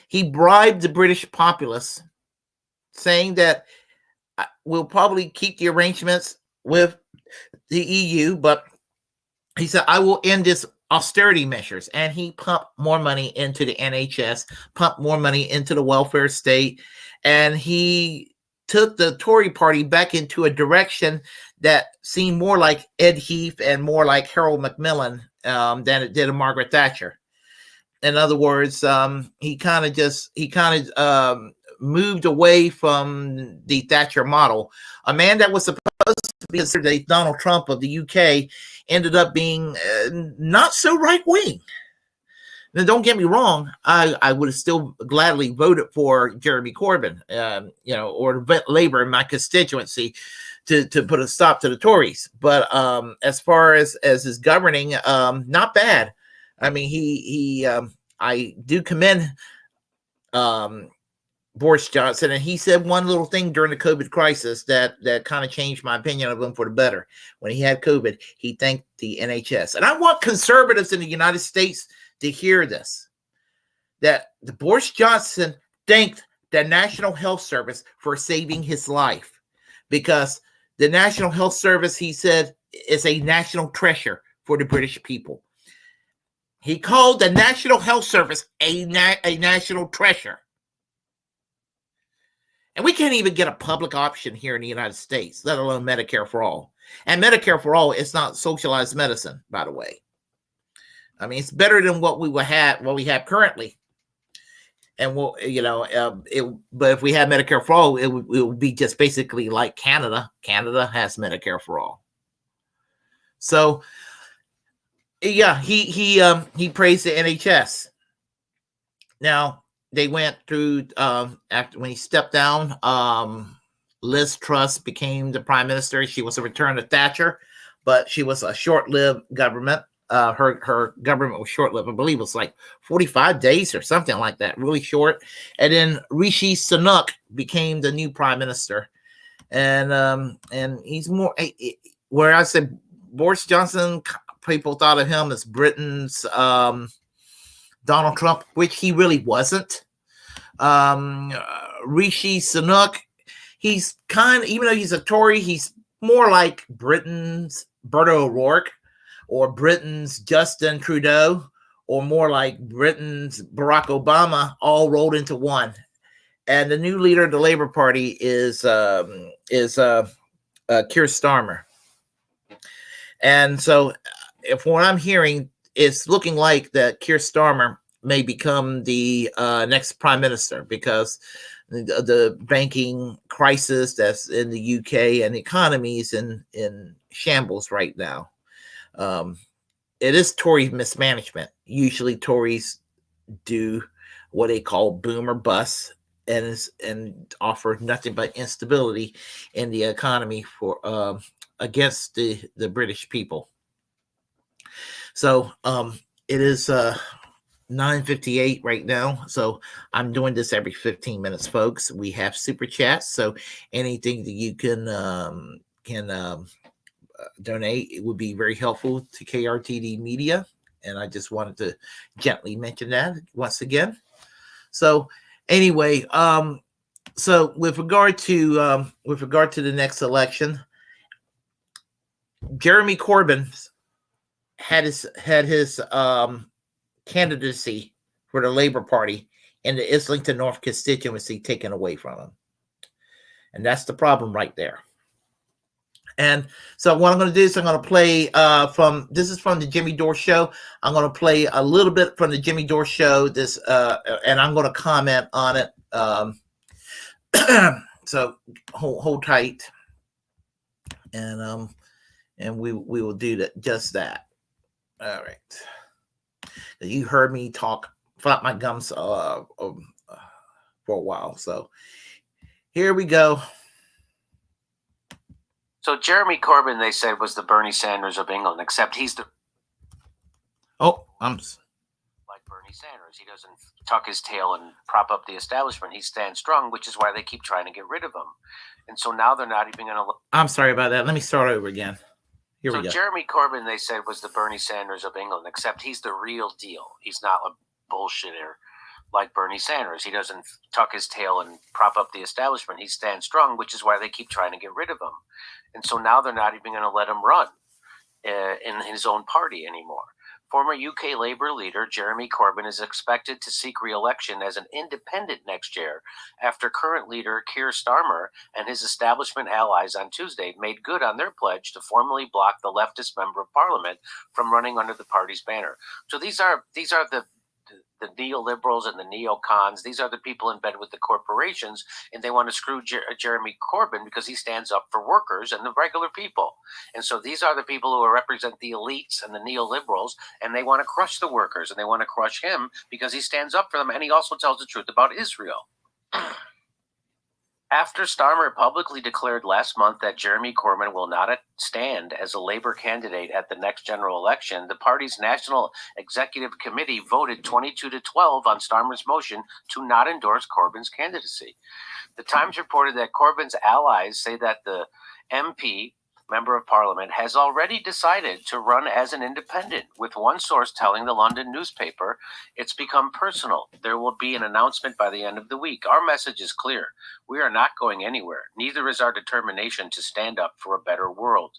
He bribed the British populace, saying that we'll probably keep the arrangements with the EU, but he said, I will end this austerity measures. And he pumped more money into the NHS, pumped more money into the welfare state, and he took the Tory party back into a direction that seemed more like Ed Heath and more like Harold Macmillan than it did of Margaret Thatcher. In other words, he kind of moved away from the Thatcher model. A man that was supposed to be considered a Donald Trump of the UK ended up being not so right wing. Now, don't get me wrong, I would have still gladly voted for Jeremy Corbyn, or Labour in my constituency to put a stop to the Tories. But as far as his governing, not bad. I mean, I do commend Boris Johnson, and he said one little thing during the COVID crisis that kind of changed my opinion of him for the better. When he had COVID, he thanked the NHS. And I want conservatives in the United States to hear this, that the Boris Johnson thanked the National Health Service for saving his life, because the National Health Service, he said, is a national treasure for the British people. He called the National Health Service a national treasure. And we can't even get a public option here in the United States, let alone Medicare for all. And Medicare for all is not socialized medicine, by the way. I mean, it's better than what we have currently. And we'll, but if we had Medicare for all, it would be just basically like Canada. Canada has Medicare for all. So, yeah, he praised the NHS. Now, they went through after when he stepped down. Liz Truss became the prime minister. She was a return of Thatcher, but she was a short-lived government. Her government was short-lived. I believe it was like 45 days or something like that, really short. And then Rishi Sunak became the new prime minister, and he's more where I said Boris Johnson. People thought of him as Britain's Donald Trump, which he really wasn't. Rishi Sunak, he's even though he's a Tory, he's more like Britain's Beto O'Rourke, or Britain's Justin Trudeau, or more like Britain's Barack Obama, all rolled into one. And the new leader of the Labour Party is Keir Starmer. And so, if what I'm hearing, it's looking like that Keir Starmer may become the next prime minister, because the banking crisis that's in the UK and the economy is in shambles right now. It is Tory mismanagement. Usually Tories do what they call boom or bust, and offer nothing but instability in the economy for against the British people. So it is 9:58 right now. So I'm doing this every 15 minutes, folks. We have super chats, so anything that you can donate, it would be very helpful to KRTD Media. And I just wanted to gently mention that once again. So anyway, so with regard to the next election, Jeremy Corbyn had his candidacy for the Labour Party in the Islington North Constituency taken away from him. And that's the problem right there. And so what I'm going to do is I'm going to play this is from the Jimmy Dore Show. I'm going to play a little bit from the Jimmy Dore Show, and I'm going to comment on it. So hold tight, and we will do that, just that. All right. You heard me flap my gums for a while. So here we go.
So Jeremy Corbyn, they said, was the Bernie Sanders of England, except he's the...
Oh, I'm...
Like Bernie Sanders. He doesn't tuck his tail and prop up the establishment. He stands strong, which is why they keep trying to get rid of him. And so now they're not even going to...
I'm sorry about that. Let me start over again. Here we go.
So Jeremy Corbyn, they said, was the Bernie Sanders of England, except he's the real deal. He's not a bullshitter like Bernie Sanders. He doesn't tuck his tail and prop up the establishment. He stands strong, which is why they keep trying to get rid of him. And so now they're not even going to let him run in his own party anymore. Former UK Labour leader Jeremy Corbyn is expected to seek re-election as an independent next year after current leader Keir Starmer and his establishment allies on Tuesday made good on their pledge to formally block the leftist member of parliament from running under the party's banner. So these are the neoliberals and the neocons. These are the people in bed with the corporations, and they want to screw Jeremy Corbyn because he stands up for workers and the regular people. And so these are the people who represent the elites and the neoliberals, and they want to crush the workers, and they want to crush him because he stands up for them, and he also tells the truth about Israel. After Starmer publicly declared last month that Jeremy Corbyn will not stand as a Labour candidate at the next general election, the party's National Executive Committee voted 22-12 on Starmer's motion to not endorse Corbyn's candidacy. The Times reported that Corbyn's allies say that the MP member of parliament, has already decided to run as an independent, with one source telling the London newspaper it's become personal. There will be an announcement by the end of the week. Our message is clear. We are not going anywhere. Neither is our determination to stand up for a better world.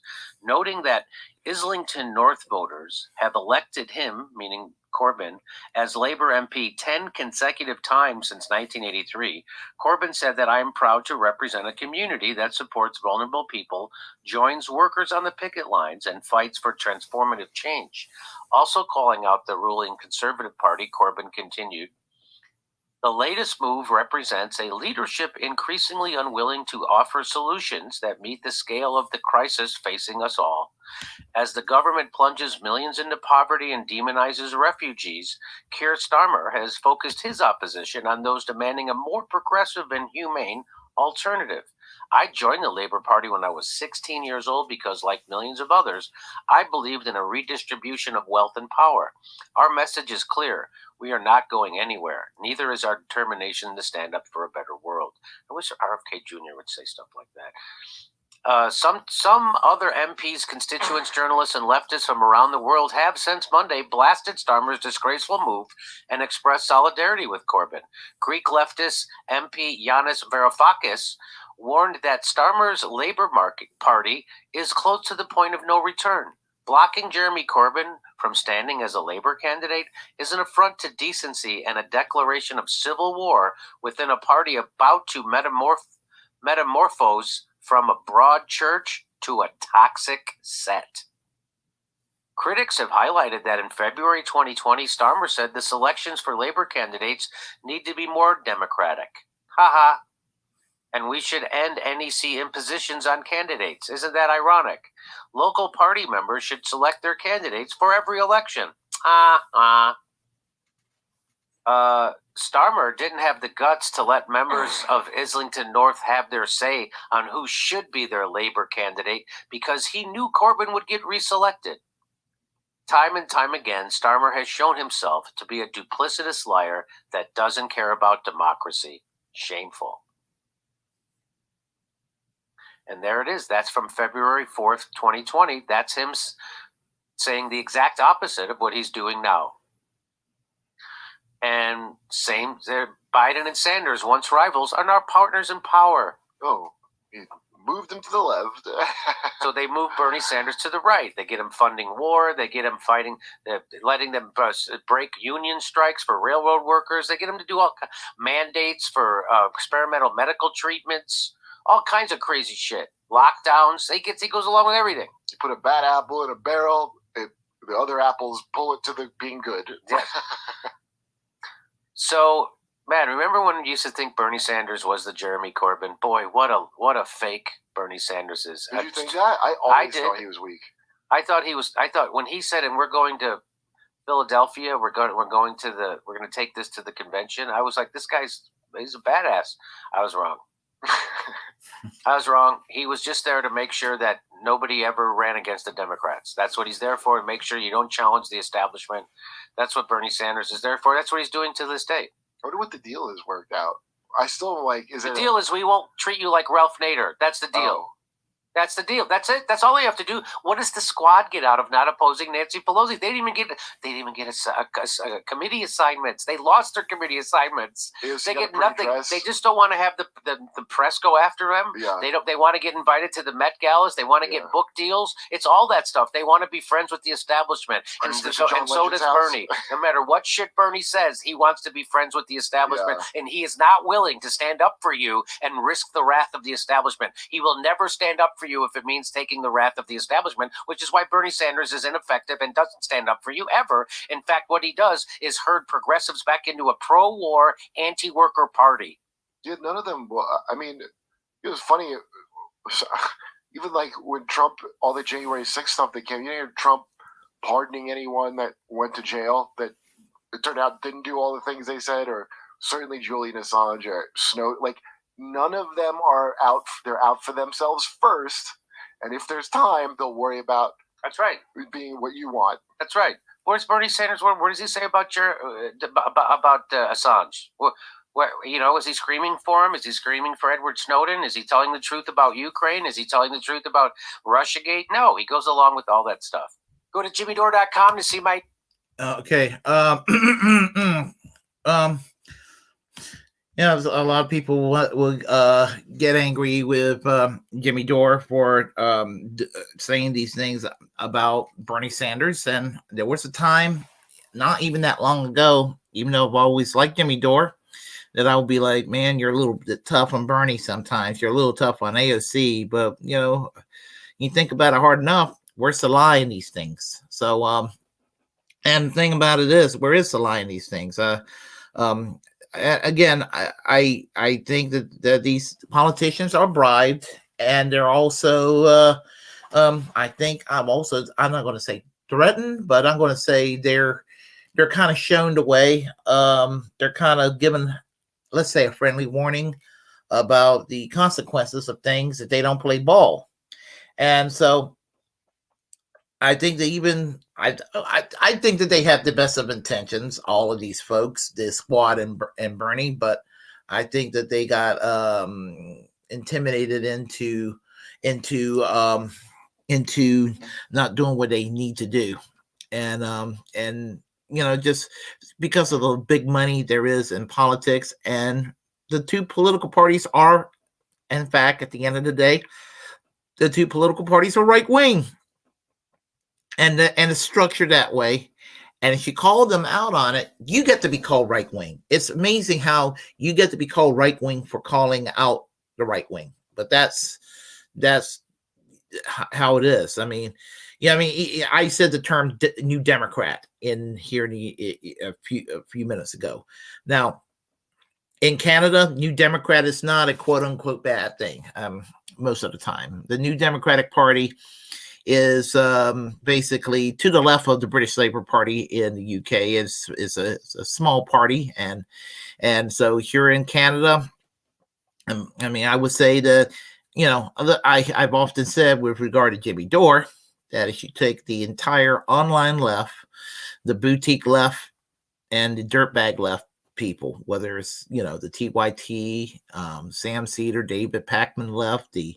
Noting that Islington North voters have elected him, meaning Corbyn, as Labour MP 10 consecutive times since 1983, Corbyn said that I am proud to represent a community that supports vulnerable people, joins workers on the picket lines, and fights for transformative change. Also calling out the ruling Conservative Party, Corbyn continued, the latest move represents a leadership increasingly unwilling to offer solutions that meet the scale of the crisis facing us all. As the government plunges millions into poverty and demonizes refugees, Keir Starmer has focused his opposition on those demanding a more progressive and humane alternative. I joined the Labour Party when I was 16 years old because, like millions of others, I believed in a redistribution of wealth and power. Our message is clear. We are not going anywhere. Neither is our determination to stand up for a better world. I wish RFK Jr. would say stuff like that. Some other MPs, constituents, journalists, and leftists from around the world have since Monday blasted Starmer's disgraceful move and expressed solidarity with Corbyn. Greek leftist MP Yanis Varoufakis warned that Starmer's Labour Party is close to the point of no return. Blocking Jeremy Corbyn from standing as a Labour candidate is an affront to decency and a declaration of civil war within a party about to metamorphose from a broad church to a toxic set. Critics have highlighted that in February 2020, Starmer said the selections for Labour candidates need to be more democratic. Haha. And we should end NEC impositions on candidates. Isn't that ironic? Local party members should select their candidates for every election. Starmer didn't have the guts to let members of Islington North have their say on who should be their Labour candidate because he knew Corbyn would get reselected. Time and time again, Starmer has shown himself to be a duplicitous liar that doesn't care about democracy. Shameful. And there it is. That's from February 4th, 2020. That's him saying the exact opposite of what he's doing now. And same, Biden and Sanders, once rivals, are now partners in power.
Oh, he moved them to the left.
So they move Bernie Sanders to the right. They get him funding war. They get him fighting, letting them break union strikes for railroad workers. They get him to do all mandates for experimental medical treatments. All kinds of crazy shit. Lockdowns. He goes along with everything.
You put a bad apple in a barrel, the other apples pull it to being good.
Yeah. So, man, remember when we used to think Bernie Sanders was the Jeremy Corbyn? Boy, what a fake Bernie Sanders is.
Did you think that? I always thought he was weak.
I thought when he said, and we're going to Philadelphia, we're going to take this to the convention. I was like, he's a badass. I was wrong. I was wrong. He was just there to make sure that nobody ever ran against the Democrats. That's what he's there for, to make sure you don't challenge the establishment. That's what Bernie Sanders is there for. That's what he's doing to this day.
I wonder what the deal is worked out. I still
the deal is we won't treat you like Ralph Nader. That's the deal.
Oh.
That's the deal. That's it. That's all they have to do. What does the squad get out of not opposing Nancy Pelosi? They didn't even get a committee assignments. They lost their committee assignments. They get nothing.
Dress.
They just don't want to have the press go after them.
Yeah.
They want to get invited to the Met Galas. They want to get book deals. It's all that stuff. They want to be friends with the establishment. And so does Bernie. No matter what shit Bernie says, he wants to be friends with the establishment. Yeah. And he is not willing to stand up for you and risk the wrath of the establishment. He will never stand up for you if it means taking the wrath of the establishment, which is why Bernie Sanders is ineffective and doesn't stand up for you ever. In fact, what he does is herd progressives back into a pro-war, anti-worker party.
Yeah, none of them. I mean, it was funny. Even like when Trump, all the January 6th stuff that came, you hear Trump pardoning anyone that went to jail that it turned out didn't do all the things they said, or certainly Julian Assange or Snow. Like, none of them are out. They're out for themselves first, and if there's time, they'll worry about.
That's right.
Being what you want.
That's right. Where's Bernie Sanders? What does he say about Assange? Well, What, is he screaming for him? Is he screaming for Edward Snowden? Is he telling the truth about Ukraine? Is he telling the truth about Russiagate? No, he goes along with all that stuff. Go to jimmydore.com to see my.
Okay. A lot of people will get angry with Jimmy Dore for saying these things about Bernie Sanders. And there was a time, not even that long ago, even though I've always liked Jimmy Dore, that I would be like, man, you're a little bit tough on Bernie sometimes. You're a little tough on AOC. But, you think about it hard enough, where's the lie in these things? So, and the thing about it is, where is the lie in these things? Again, I think that these politicians are bribed, and they're also I think I'm not going to say threatened, but I'm going to say they're kind of shown the way. They're kind of given, let's say, a friendly warning about the consequences of things that they don't play ball. And so I think that I think that they have the best of intentions, all of these folks, this squad and Bernie, but I think that they got intimidated into not doing what they need to do, and just because of the big money there is in politics, and the two political parties are, in fact, at the end of the day, the two political parties are right wing. And it's structured that way. And if you call them out on it, you get to be called right wing. It's amazing how you get to be called right wing for calling out the right wing. But that's how it is. I said the term New Democrat in here a few minutes ago. Now, in Canada, New Democrat is not a quote unquote bad thing. Most of the time, the New Democratic Party is basically to the left of the British Labour Party in the UK. Is a small party, and so here in Canada, I would say that I've often said with regard to Jimmy Dore that if you take the entire online left, the boutique left, and the dirtbag left people, whether it's the TYT, Sam Cedar, David Packman left, the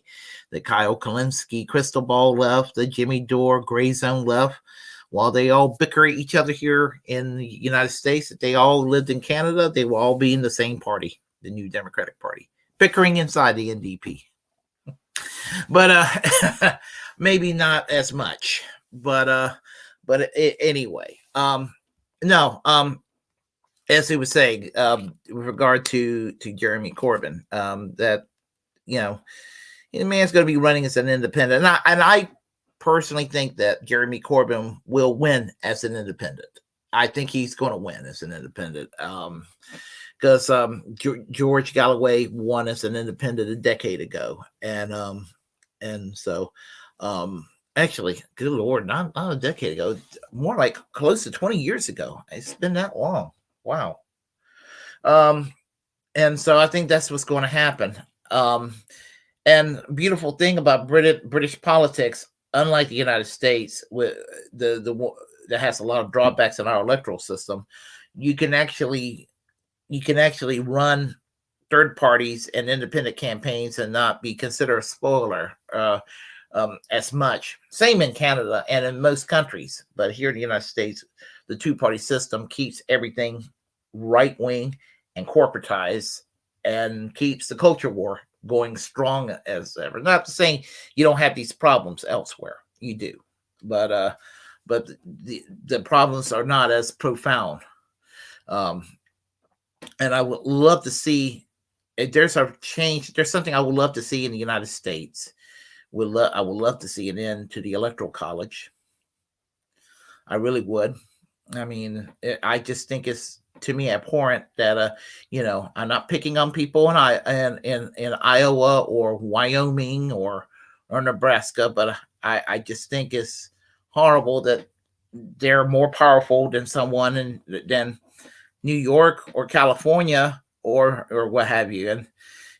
Kyle Kalinske crystal ball left, the Jimmy Dore gray zone left, while they all bicker at each other here in the United States, if they all lived in Canada, they will all be in the same party, the New Democratic Party, bickering inside the NDP. But maybe not as much. But anyway, as he was saying, with regard to Jeremy Corbyn, that the man's going to be running as an independent, and I personally think that Jeremy Corbyn will win as an independent. I think he's going to win as an independent, because George Galloway won as an independent a decade ago, and so actually, good Lord, not a decade ago, more like close to 20 years ago. It's been that long. Wow. And so I think that's what's going to happen. And beautiful thing about British politics, unlike the United States, with the that has a lot of drawbacks in our electoral system, you can actually run third parties and independent campaigns and not be considered a spoiler as much. Same in Canada and in most countries, but here in the United States, the two-party system keeps everything right-wing and corporatized and keeps the culture war going strong as ever. Not saying you don't have these problems elsewhere. You do. But the problems are not as profound. And I would love to see if there's a change. There's something I would love to see in the United States. I would love to see an end to the Electoral College. I really would. I just think it's, to me, abhorrent that I'm not picking on people in Iowa or Wyoming or Nebraska, but I just think it's horrible that they're more powerful than someone than New York or California or what have you,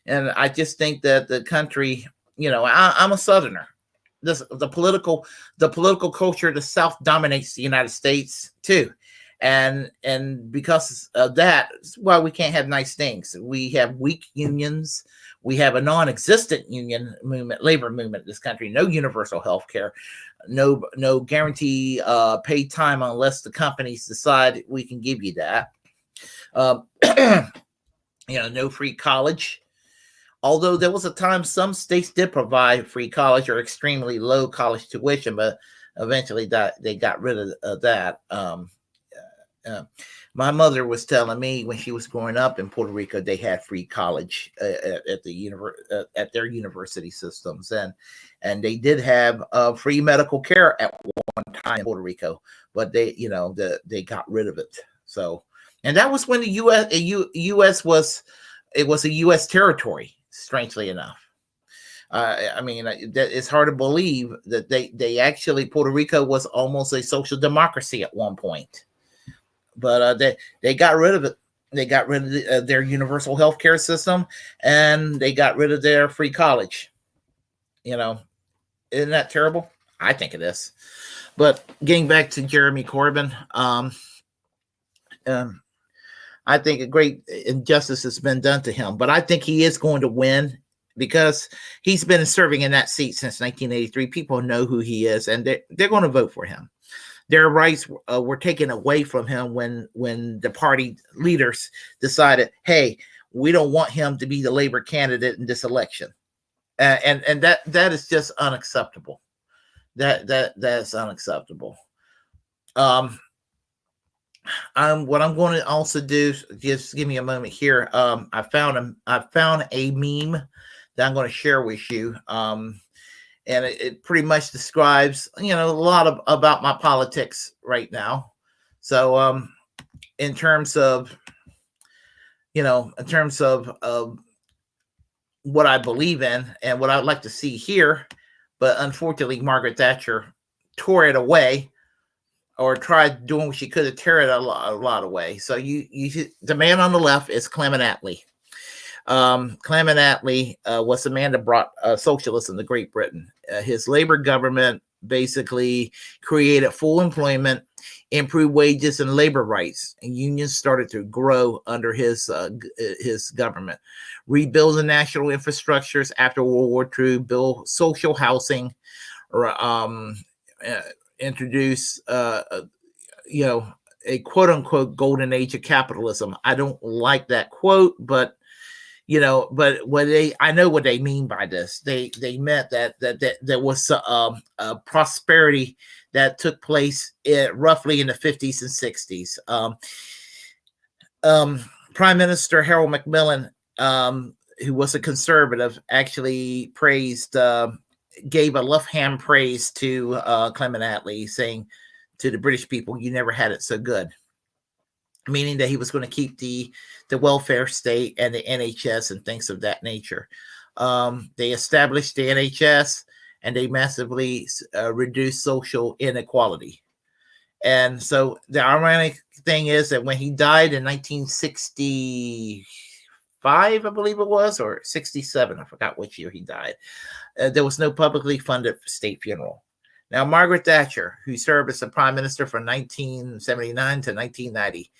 and I just think that the country, I'm a Southerner. The political culture of the South dominates the United States too. And because of that, well, we can't have nice things. We have weak unions. We have a non-existent union movement, labor movement in this country. No universal health care, no guarantee paid time unless the companies decide we can give you that. No free college. Although there was a time some states did provide free college or extremely low college tuition, but eventually they got rid of that. My mother was telling me when she was growing up in Puerto Rico, they had free college at their university systems, and they did have free medical care at one time in Puerto Rico, but they got rid of it. So, and that was when the U.S. was a U.S. territory. Strangely enough, it's hard to believe that they actually Puerto Rico was almost a social democracy at one point. But they got rid of it. They got rid of their universal health care system, and they got rid of their free college. Isn't that terrible? I think it is. But getting back to Jeremy Corbyn, I think a great injustice has been done to him. But I think he is going to win because he's been serving in that seat since 1983. People know who he is, and they're going to vote for him. Their rights were taken away from him when the party leaders decided, hey, we don't want him to be the Labor candidate in this election. And that is just unacceptable. That's unacceptable. What I'm going to also do, just give me a moment here. I found a meme that I'm going to share with you. And it pretty much describes, a lot about my politics right now. So, in terms of what I believe in and what I'd like to see here, but unfortunately, Margaret Thatcher tore it away, or tried doing what she could to tear it a lot away. So the man on the left is Clement Attlee. Clement Attlee was the man that brought socialism to Great Britain. His Labor government basically created full employment, improved wages and labor rights, and unions started to grow under his government. Rebuild the national infrastructures after World War II, build social housing, introduce a quote unquote golden age of capitalism. I don't like that quote, but I know what they mean by this. They meant that there was a prosperity that took place roughly in the 50s and 60s. Prime Minister Harold Macmillan, who was a conservative, actually gave a left hand praise to Clement Attlee, saying to the British people, "You never had it so good," meaning that he was going to keep the welfare state and the NHS and things of that nature. They established the NHS, and they massively reduced social inequality. And so the ironic thing is that when he died in 1965, I believe it was, or 67, I forgot which year he died, there was no publicly funded state funeral. Now, Margaret Thatcher, who served as the prime minister from 1979 to 1990,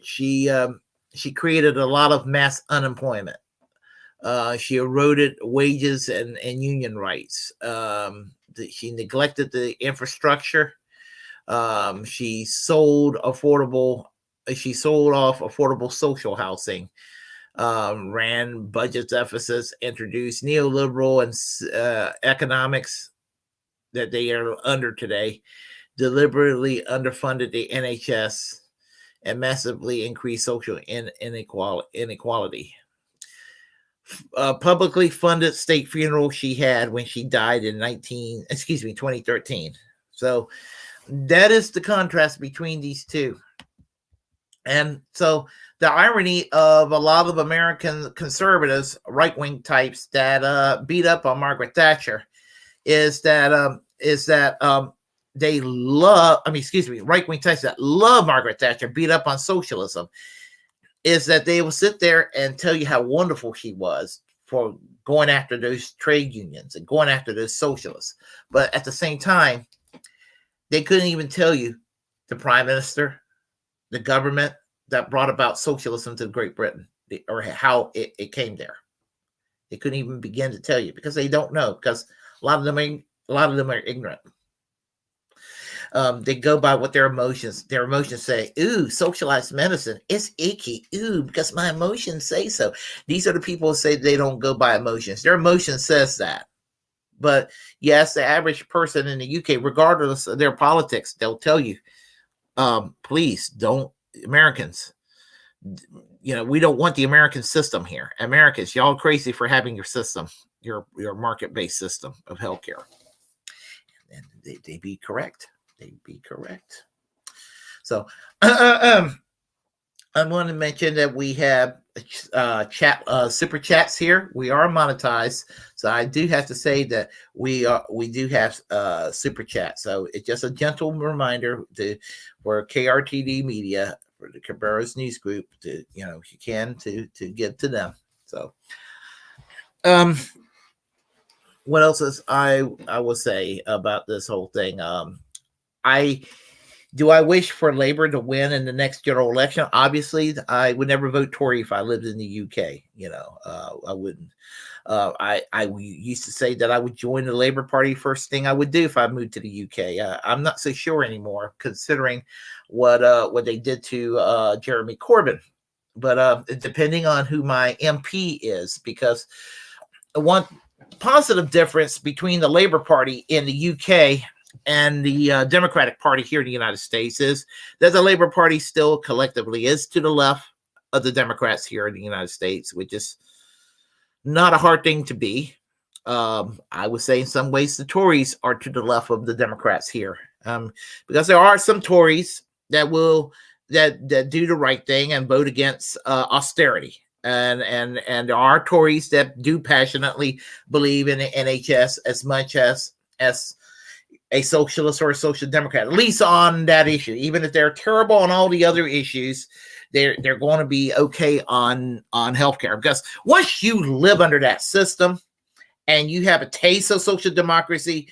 she created a lot of mass unemployment. She eroded wages and union rights. She neglected the infrastructure. She sold off affordable social housing. Ran budget deficits, introduced neoliberal and economics that they are under today, deliberately underfunded the NHS, and massively increased social inequality. Publicly funded state funeral she had when she died in 2013. So that is the contrast between these two. And so the irony of a lot of American conservatives, right-wing types that beat up on Margaret Thatcher is that they love, right-wing types that love Margaret Thatcher beat up on socialism, is that they will sit there and tell you how wonderful she was for going after those trade unions and going after those socialists. But at the same time, they couldn't even tell you the prime minister, the government that brought about socialism to Great Britain, or how it came there. They couldn't even begin to tell you because they don't know, because a lot of them are ignorant. They go by what their emotions say. Ooh, socialized medicine, it's icky. Ooh, because my emotions say so. These are the people who say they don't go by emotions. Their emotion says that. But yes, the average person in the UK, regardless of their politics, they'll tell you, please don't, Americans, we don't want the American system here. Americans, y'all crazy for having your system, your market-based system of healthcare. And they be correct. They'd be correct. So I want to mention that we have super chats here. We are monetized, so I do have to say that we do have super chat. So it's just a gentle reminder for KRTD Media, for the Cabarrus News Group, to if you can to give to them. So what else is I will say about this whole thing? I wish for Labour to win in the next general election. Obviously, I would never vote Tory if I lived in the UK. I wouldn't. I used to say that I would join the Labour Party first thing I would do if I moved to the UK. I'm not so sure anymore, considering what they did to Jeremy Corbyn. But depending on who my MP is, because one positive difference between the Labour Party in the UK and the Democratic Party here in the United States is that the Labour Party still collectively is to the left of the Democrats here in the United States, which is not a hard thing to be. I would say in some ways the Tories are to the left of the Democrats here, because there are some Tories that do the right thing and vote against austerity. And there are Tories that do passionately believe in the NHS as much as a socialist or a social democrat, at least on that issue. Even if they're terrible on all the other issues, they're going to be okay on healthcare. Because once you live under that system and you have a taste of social democracy,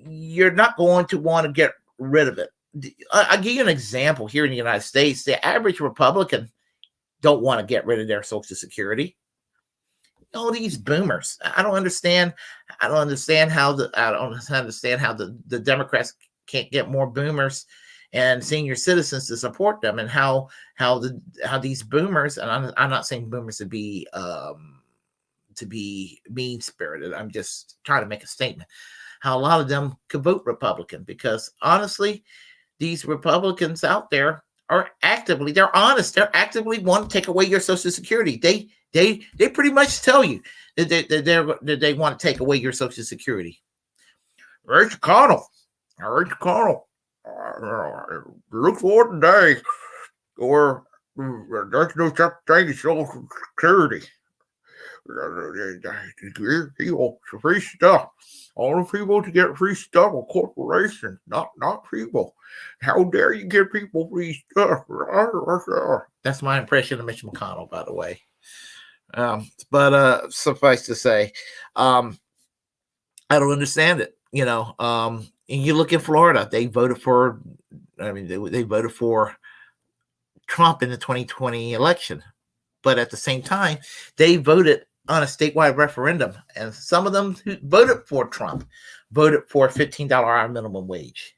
you're not going to want to get rid of it. I'll give you an example. Here in the United States, the average Republican don't want to get rid of their Social Security. All these boomers. I don't understand how the Democrats can't get more boomers and senior citizens to support them, and how these boomers, and I'm not saying boomers to be mean spirited. I'm just trying to make a statement. How a lot of them could vote Republican, because honestly, these Republicans out there are they're honest. They're actively want to take away your Social Security. They pretty much tell you that they want to take away your Social Security. Rich McConnell. Look forward today, or there's no such thing as Social Security. He wants free stuff. All the people to get free stuff are corporations, not people. How dare you give people free stuff? That's my impression of Mitch McConnell, by the way. But suffice to say, I don't understand it. And you look in Florida, they voted for. They voted for Trump in the 2020 election, but at the same time, they voted on a statewide referendum, and some of them who voted for Trump voted for a $15 hour minimum wage.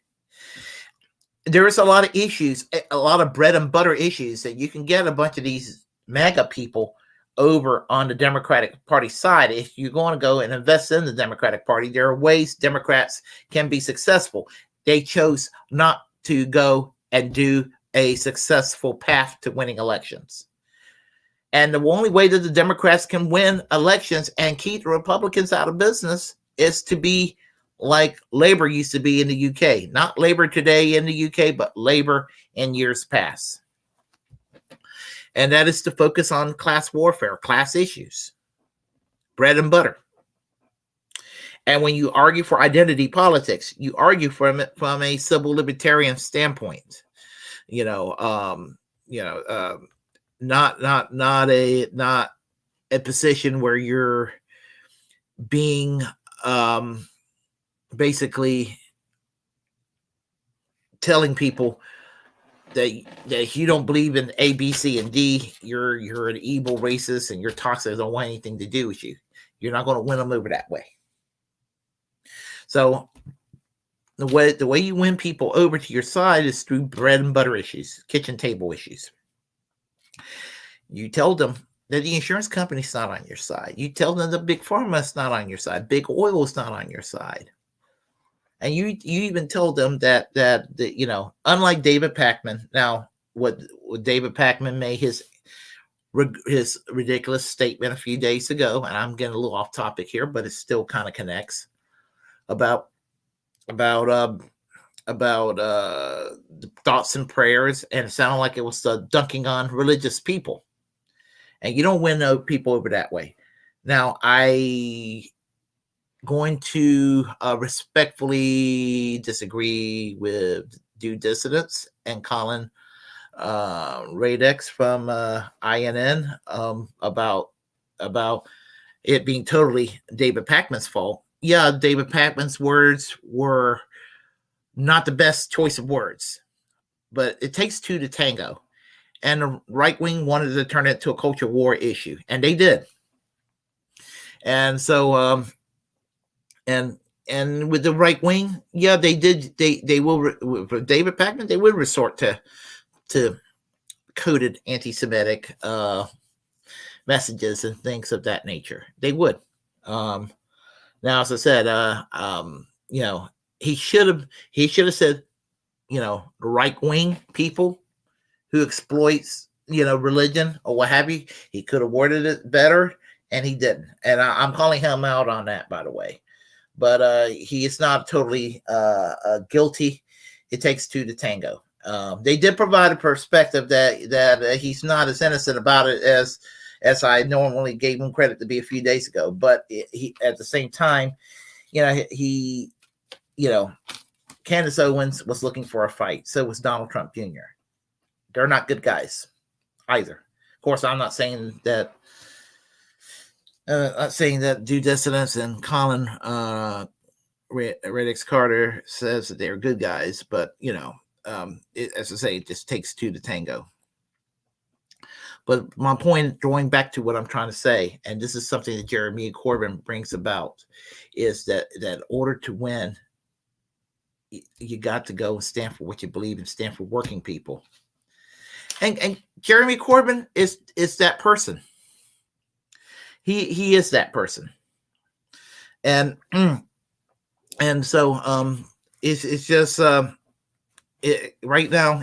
There is a lot of issues, a lot of bread and butter issues that you can get a bunch of these MAGA people over on the Democratic Party side. If you're going to go and invest in the Democratic Party, there are ways Democrats can be successful. They chose not to go and do a successful path to winning elections. And the only way that the Democrats can win elections and keep the Republicans out of business is to be like Labour used to be in the UK. Not Labour today in the UK, but Labour in years past. And that is to focus on class warfare, class issues, bread and butter. And when you argue for identity politics, you argue from a civil libertarian standpoint. Not a position where you're being basically telling people that you don't believe in A, B, C, and D, you're an evil racist and you're toxic. Don't want anything to do with you. You're not going to win them over that way. So the way you win people over to your side is through bread and butter issues, kitchen table issues. You tell them that the insurance company's not on your side. You tell them the big pharma is not on your side. Big oil is not on your side. And you even told them that unlike David Pakman, now what David Pakman made his ridiculous statement a few days ago, and I'm getting a little off topic here, but it still kind of connects about the thoughts and prayers, and it sounded like it was dunking on religious people, and you don't win people over that way. Now I going to respectfully disagree with Due Dissidents and Colin Radex from INN about it being totally David Pakman's fault. Yeah, David Pakman's words were not the best choice of words, but it takes two to tango. And the right wing wanted to turn it into a culture war issue, and they did. And so and with the right wing, yeah, they did. They will with David Pakman, they would resort to coded anti-Semitic messages and things of that nature. They would. Now, as I said, he should have said, the right wing people who exploits, religion or what have you. He could have worded it better, and he didn't. And I'm calling him out on that, by the way. But he is not totally guilty. It takes two to tango. They did provide a perspective that he's not as innocent about it as I normally gave him credit to be a few days ago. But he at the same time, Candace Owens was looking for a fight. So was Donald Trump Jr. They're not good guys either. Of course, I'm not saying that. Not saying that Due Dissidents and Colin Radix Carter says that they're good guys, but as I say, it just takes two to tango. But my point, going back to what I'm trying to say, and this is something that Jeremy Corbyn brings about, is that in order to win, you got to go and stand for what you believe and stand for working people. And Jeremy Corbyn is that person. He is that person, and so it's just right now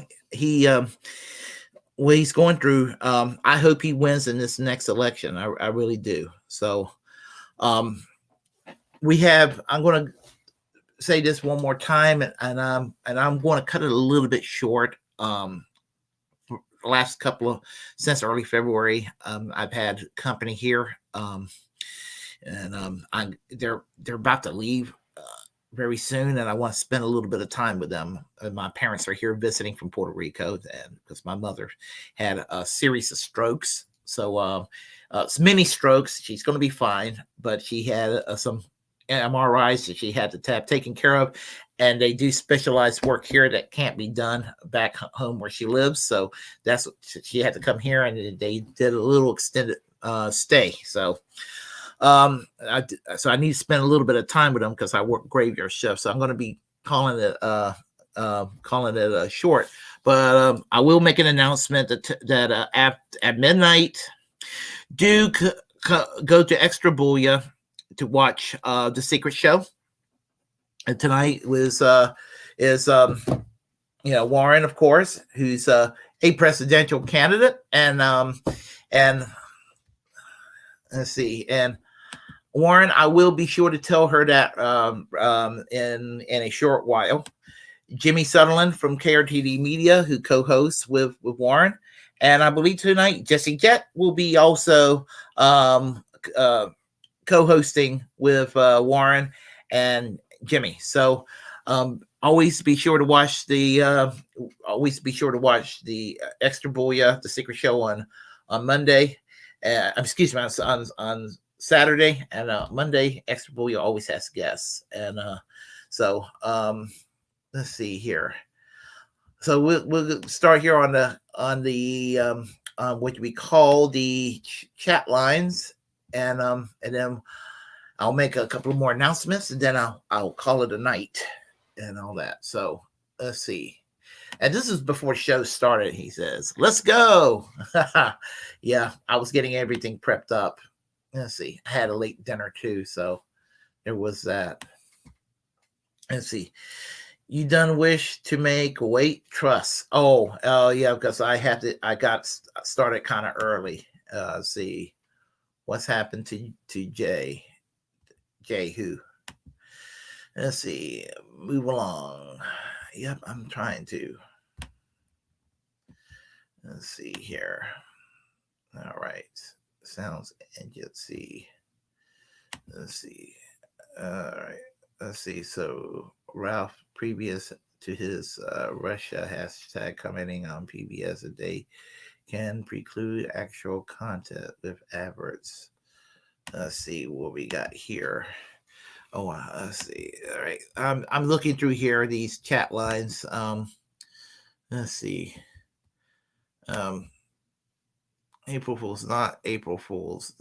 what he's going through. I hope he wins in this next election. I really do. So I'm going to say this one more time, and I'm going to cut it a little bit short. Last since early February, I've had company here, and they're about to leave very soon, and I want to spend a little bit of time with them. My parents are here visiting from Puerto Rico, and because my mother had a series of strokes, so many strokes. She's going to be fine, but she had some MRIs that she had to have taken care of, and they do specialized work here that can't be done back home where she lives. So that's what she had to come here, and they did a little extended stay. So I need to spend a little bit of time with them because I work graveyard shift. So I'm going to be calling it short, but I will make an announcement that at midnight, do go to Extra Booyah to watch The Secret Show. And tonight is Warren, of course, who's a presidential candidate, and let's see, and Warren, I will be sure to tell her that in a short while. Jimmy Sutherland from KRTD Media, who co-hosts with Warren, and I believe tonight Jesse Jett will be also co-hosting with Warren and Jimmy. So always be sure to watch the Extra Booyah, The Secret Show on Monday. Excuse me, on Saturday, and Monday Extra Booyah always has guests. And so let's see here. So we'll start here on the what we call the chat lines, and then I'll make a couple more announcements, and then I'll call it a night and all that. So let's see. And this is before the show started. He says, "Let's go." Yeah, I was getting everything prepped up. Let's see. I had a late dinner too, so there was that. Let's see. You done wish to make weight trust? Oh, yeah, because I got started kind of early. See what's happened to Jay. Jay who? Let's see. Move along. Yep, I'm trying to. Let's see here. All right. Sounds and let's see. Let's see. All right. Let's see. So Ralph, previous to his Russia hashtag commenting on PBS a day, can preclude actual content with adverts. Let's see what we got here. Oh, let's see. All right. I'm looking through here these chat lines. Let's see. April Fool's, not April Fool's.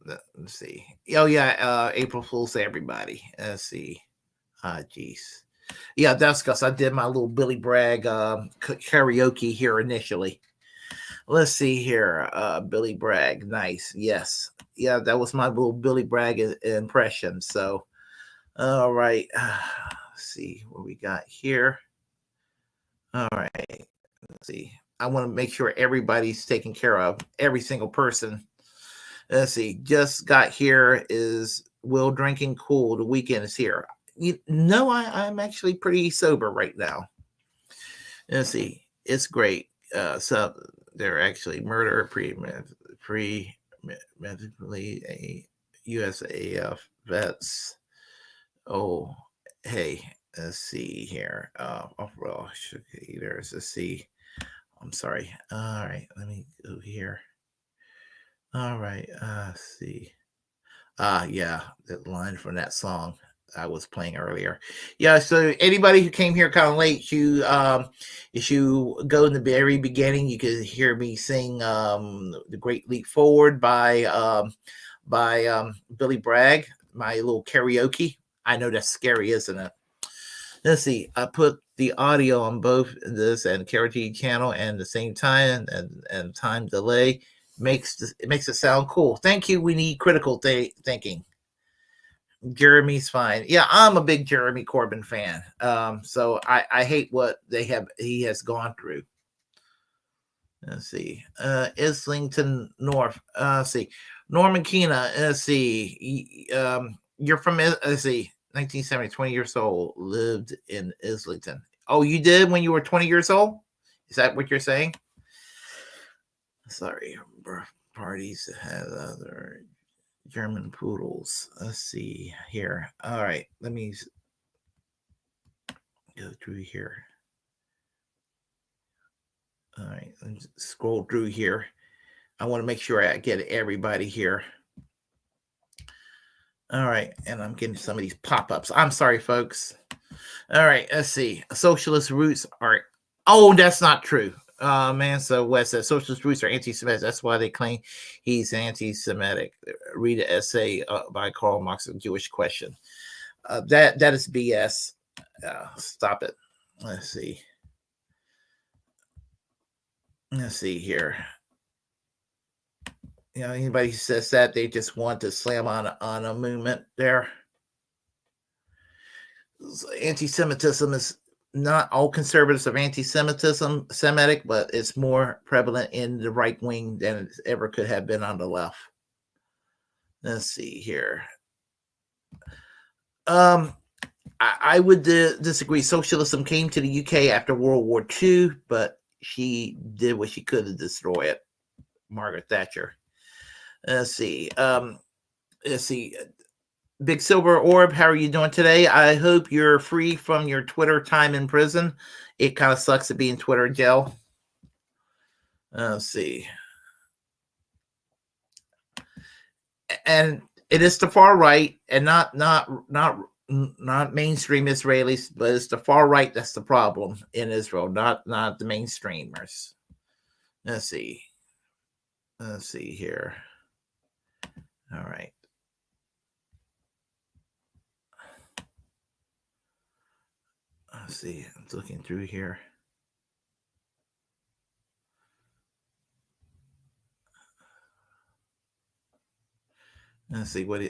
Let's see. Oh yeah, April Fool's to everybody. Let's see. Geez. Yeah, that's because I did my little Willy Bragg karaoke here initially. Let's see here. Willy Bragg, nice. Yes. Yeah, that was my little Willy Bragg impression. So, all right. Let's see what we got here. All right. Let's see. I want to make sure everybody's taken care of. Every single person. Let's see. Just got here is Will drinking cool. The weekend is here. I'm actually pretty sober right now. Let's see. It's great. So they're actually murder premedically a USAF vets. Oh, hey. Let's see here. Overall, there's a C. I'm sorry. All right, let me go here. All right, see. Yeah, that line from that song I was playing earlier. Yeah, so anybody who came here kind of late, if you go in the very beginning, you could hear me sing "The Great Leap Forward" by Willy Bragg, my little karaoke. I know that's scary, isn't it? Let's see. I put the audio on both this and KRTD channel and the same time and time delay makes it sound cool. Thank you. We need critical thinking. Jeremy's fine. Yeah, I'm a big Jeremy Corbyn fan. So I hate what he has gone through. Let's see. Islington North. Let's see. Norman Keena. Let's see. You're from. Let's see. 1970, 20 years old, lived in Islington. Oh, you did when you were 20 years old? Is that what you're saying? Sorry. Parties had other German poodles. Let's see here. All right. Let me go through here. All right. Let's scroll through here. I want to make sure I get everybody here. All right, and I'm getting some of these pop-ups. I'm sorry, folks. All right, let's see. Socialist roots are... Oh, that's not true. Man, so West says socialist roots are anti-Semitic. That's why they claim he's anti-Semitic. Read an essay by Karl Marx, A Jewish Question. That is BS. Stop it. Let's see. Let's see here. You know, anybody who says that, they just want to slam on a movement there. Anti-Semitism is not all conservatives are anti-Semitic, but it's more prevalent in the right wing than it ever could have been on the left. Let's see here. I would disagree. Socialism came to the UK after World War II, but she did what she could to destroy it. Margaret Thatcher. Let's see. Let's see. Big Silver Orb, how are you doing today? I hope you're free from your Twitter time in prison. It kind of sucks to be in Twitter jail. Let's see. And it is the far right, and not not mainstream Israelis, but it's the far right that's the problem in Israel, not the mainstreamers. Let's see here. All right. Let's see. I'm looking through here. Let's see what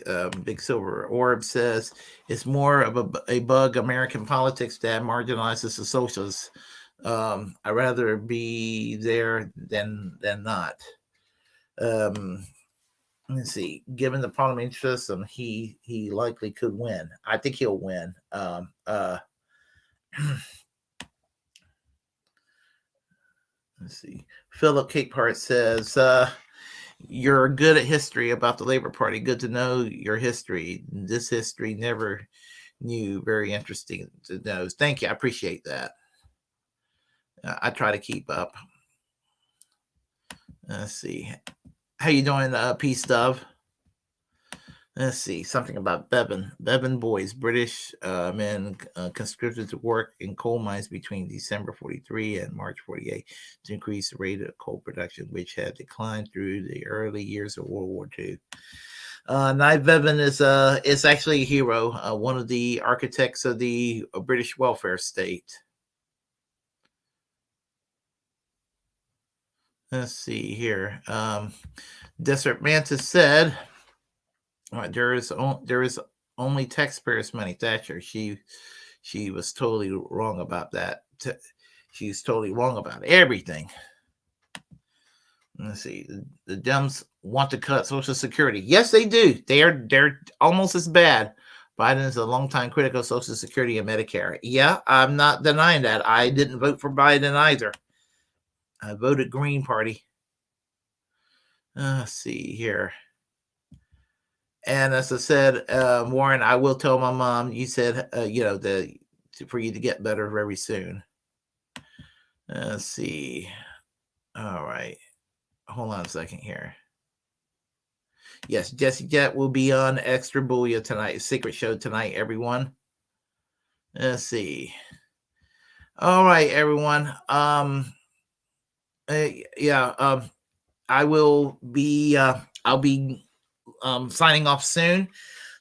Big Silver Orb says. It's more of a bug American politics that marginalizes the socialists. I'd rather be there than not. Let's see. Given the parliamentary system, he likely could win. I think he'll win. Let's see. Philip Capehart says, you're good at history about the Labor Party. Good to know your history. This history never knew. Very interesting to know. Thank you. I appreciate that. I try to keep up. Let's see. How you doing, Peace Dove? Let's see. Something about Bevan. Bevan boys, British men conscripted to work in coal mines between December 43 and March 48 to increase the rate of coal production, which had declined through the early years of World War II. Knight Bevan is actually a hero, one of the architects of the British welfare state. Let's see here. Desert Mantis said, there is only taxpayers' money. Thatcher, she was totally wrong about that. She's totally wrong about everything. Let's see. The Dems want to cut Social Security. Yes, they do. They're almost as bad. Biden is a longtime critic of Social Security and Medicare. Yeah, I'm not denying that. I didn't vote for Biden either. I voted Green Party. Let's see here. And as I said, Warren, I will tell my mom, you said, for you to get better very soon. Let's see. All right. Hold on a second here. Yes, Jesse Jet will be on Extra Booyah tonight. Secret show tonight, everyone. Let's see. All right, everyone. I will be I'll be signing off soon.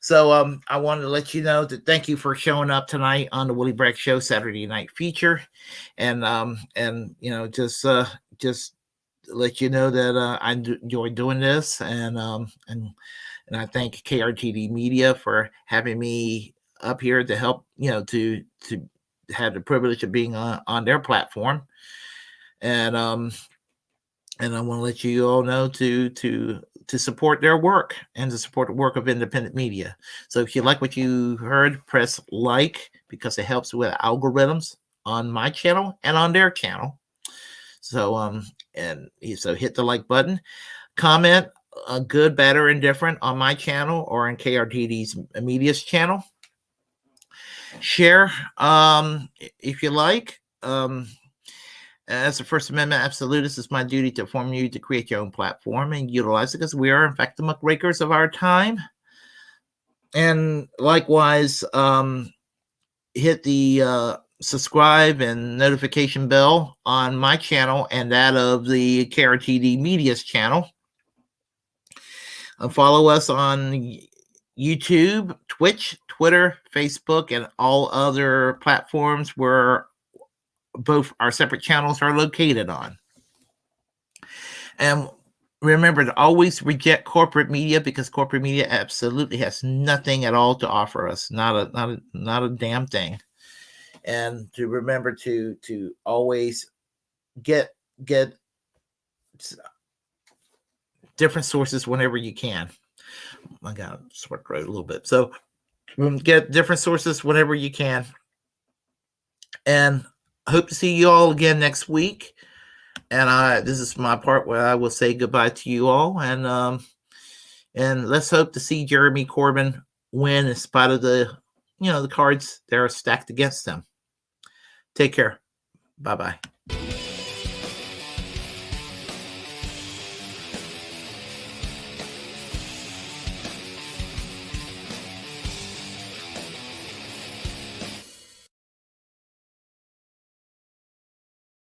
So I wanted to let you know that thank you for showing up tonight on the Willy Bragg Show Saturday night feature, and just let you know that I enjoy doing this, and I thank KRTD Media for having me up here to help to have the privilege of being on their platform, and I want to let you all know to support their work and to support the work of independent media. So if you like what you heard, press like, because it helps with algorithms on my channel and on their channel. So so hit the like button, comment good, bad, or indifferent on my channel or in KRTD's media's channel. Share if you like. As a First Amendment absolutist, it's my duty to inform you to create your own platform and utilize it, because we are, in fact, the muckrakers of our time. And likewise, hit the subscribe and notification bell on my channel and that of the KRTD Media's channel. Follow us on YouTube, Twitch, Twitter, Facebook, and all other platforms where both our separate channels are located on. And remember to always reject corporate media, because corporate media absolutely has nothing at all to offer us. Not a damn thing. And to remember to always get different sources whenever you can. I got to sort throat a little bit. So get different sources whenever you can. And I hope to see you all again next week. And this is my part where I will say goodbye to you all. And let's hope to see Jeremy Corbyn win in spite of the cards that are stacked against him. Take care. Bye-bye.